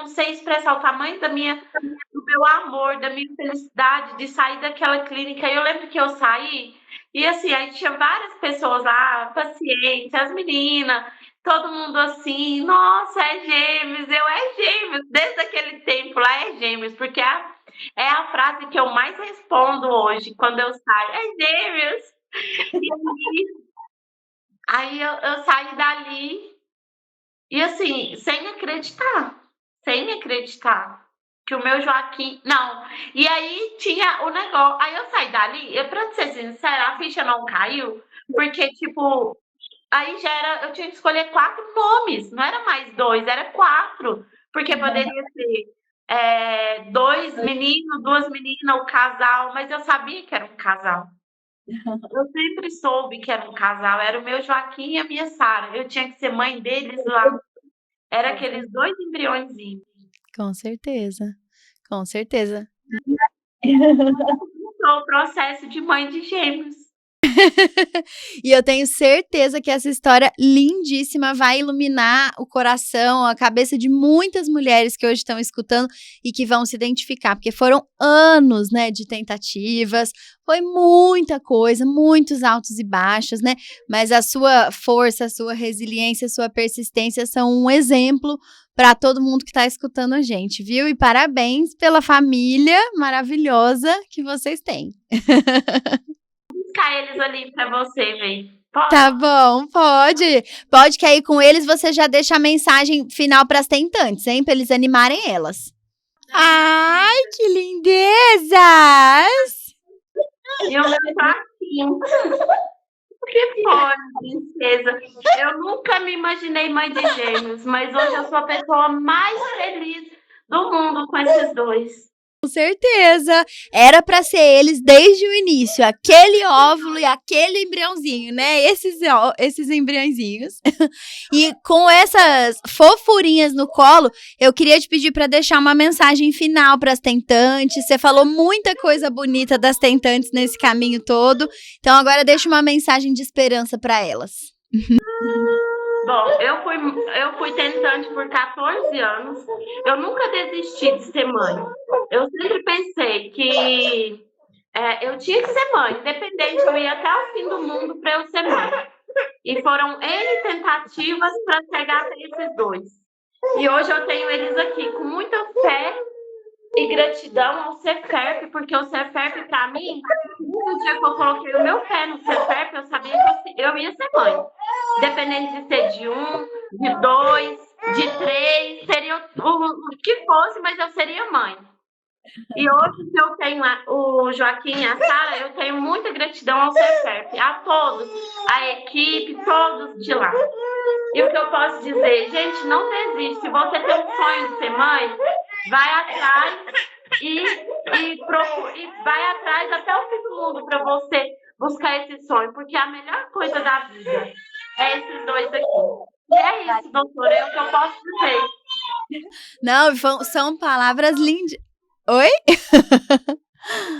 sei expressar o tamanho do meu amor, da minha felicidade de sair daquela clínica. Eu lembro que eu saí e assim, aí tinha várias pessoas lá, pacientes, as meninas, todo mundo assim, nossa, é gêmeos, é gêmeos, desde aquele tempo lá é gêmeos, porque é a frase que eu mais respondo hoje quando eu saio, é gêmeos. E aí eu saí dali e assim, sem acreditar que o meu Joaquim, não. E aí tinha o negócio, aí eu saí dali, pra ser sincera, a ficha não caiu, porque tipo, aí eu tinha que escolher 4 nomes, não era mais 2, era 4, porque poderia ser 2 meninos, 2 meninas, o casal, mas eu sabia que era um casal. Eu sempre soube que era um casal, era o meu Joaquim e a minha Sara. Eu tinha que ser mãe deles lá. Era aqueles 2 embriõezinhos. Com certeza. Com certeza. Começou o processo de mãe de gêmeos. E eu tenho certeza que essa história lindíssima vai iluminar o coração, a cabeça de muitas mulheres que hoje estão escutando e que vão se identificar, porque foram anos, né, de tentativas, foi muita coisa, muitos altos e baixos, né, mas a sua força, a sua resiliência, a sua persistência são um exemplo para todo mundo que está escutando a gente, viu? E parabéns pela família maravilhosa que vocês têm. Eles ali pra você, ver. Tá bom, pode. Pode que aí com eles você já deixa a mensagem final pras tentantes, hein? Pra eles animarem elas. Ai, que lindezas! E o meu Joaquim. Que pode, princesa. Eu nunca me imaginei mãe de gêmeos, mas hoje eu sou a pessoa mais feliz do mundo com esses 2. Com certeza, era pra ser eles desde o início, aquele óvulo e aquele embriãozinho, né? Esses embriãozinhos. E com essas fofurinhas no colo, eu queria te pedir pra deixar uma mensagem final pras tentantes. Você falou muita coisa bonita das tentantes nesse caminho todo, então agora deixa uma mensagem de esperança pra elas. Bom, eu fui tentante por 14 anos. Eu nunca desisti de ser mãe. Eu sempre pensei que eu tinha que ser mãe, independente, eu ia até o fim do mundo para eu ser mãe. E foram N tentativas para chegar até esses dois. E hoje eu tenho eles aqui com muita fé e gratidão ao Ceferp, porque o Ceferp, para mim, no dia que eu coloquei o meu pé no Ceferp, eu sabia que eu ia ser mãe. Independente de ser de 1, de 2, de 3, seria o que fosse, mas eu seria mãe. E hoje, que eu tenho o Joaquim e a Sara, eu tenho muita gratidão ao Ceferp, a todos, a equipe, todos de lá. E o que eu posso dizer, gente, não desiste. Se você tem um sonho de ser mãe, vai atrás e vai atrás até o fim do mundo para você buscar esse sonho, porque a melhor coisa da vida é esses dois aqui. E é isso, doutora, é o que eu posso dizer. Não, são palavras lindas. Oi?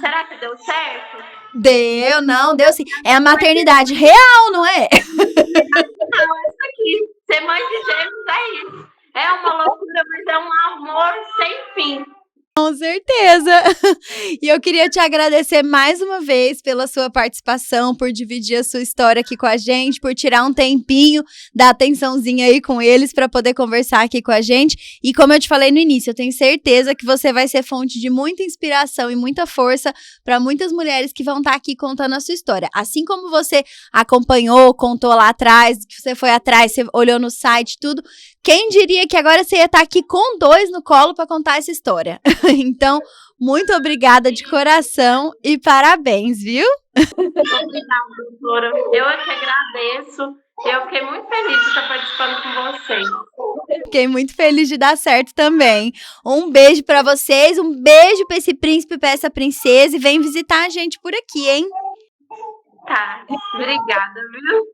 Será que deu certo? Deu sim. É a maternidade real, não é? Não, é isso aqui. Ser mãe de gêmeos é isso. É uma loucura, mas é um amor sem fim. Com certeza! E eu queria te agradecer mais uma vez pela sua participação, por dividir a sua história aqui com a gente, por tirar um tempinho da atençãozinha aí com eles para poder conversar aqui com a gente. E como eu te falei no início, eu tenho certeza que você vai ser fonte de muita inspiração e muita força para muitas mulheres que vão estar aqui contando a sua história. Assim como você acompanhou, contou lá atrás, que você foi atrás, você olhou no site, tudo. Quem diria que agora você ia estar aqui com 2 no colo para contar essa história? Então, muito obrigada de coração e parabéns, viu? Obrigada, doutora. Eu é que agradeço. Eu fiquei muito feliz de estar participando com vocês. Fiquei muito feliz de dar certo também. Um beijo para vocês, um beijo para esse príncipe e para essa princesa e vem visitar a gente por aqui, hein? Tá, obrigada, viu?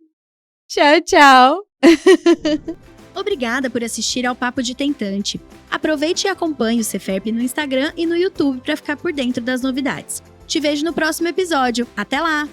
Tchau, tchau. Obrigada por assistir ao Papo de Tentante. Aproveite e acompanhe o Ceferp no Instagram e no YouTube para ficar por dentro das novidades. Te vejo no próximo episódio. Até lá!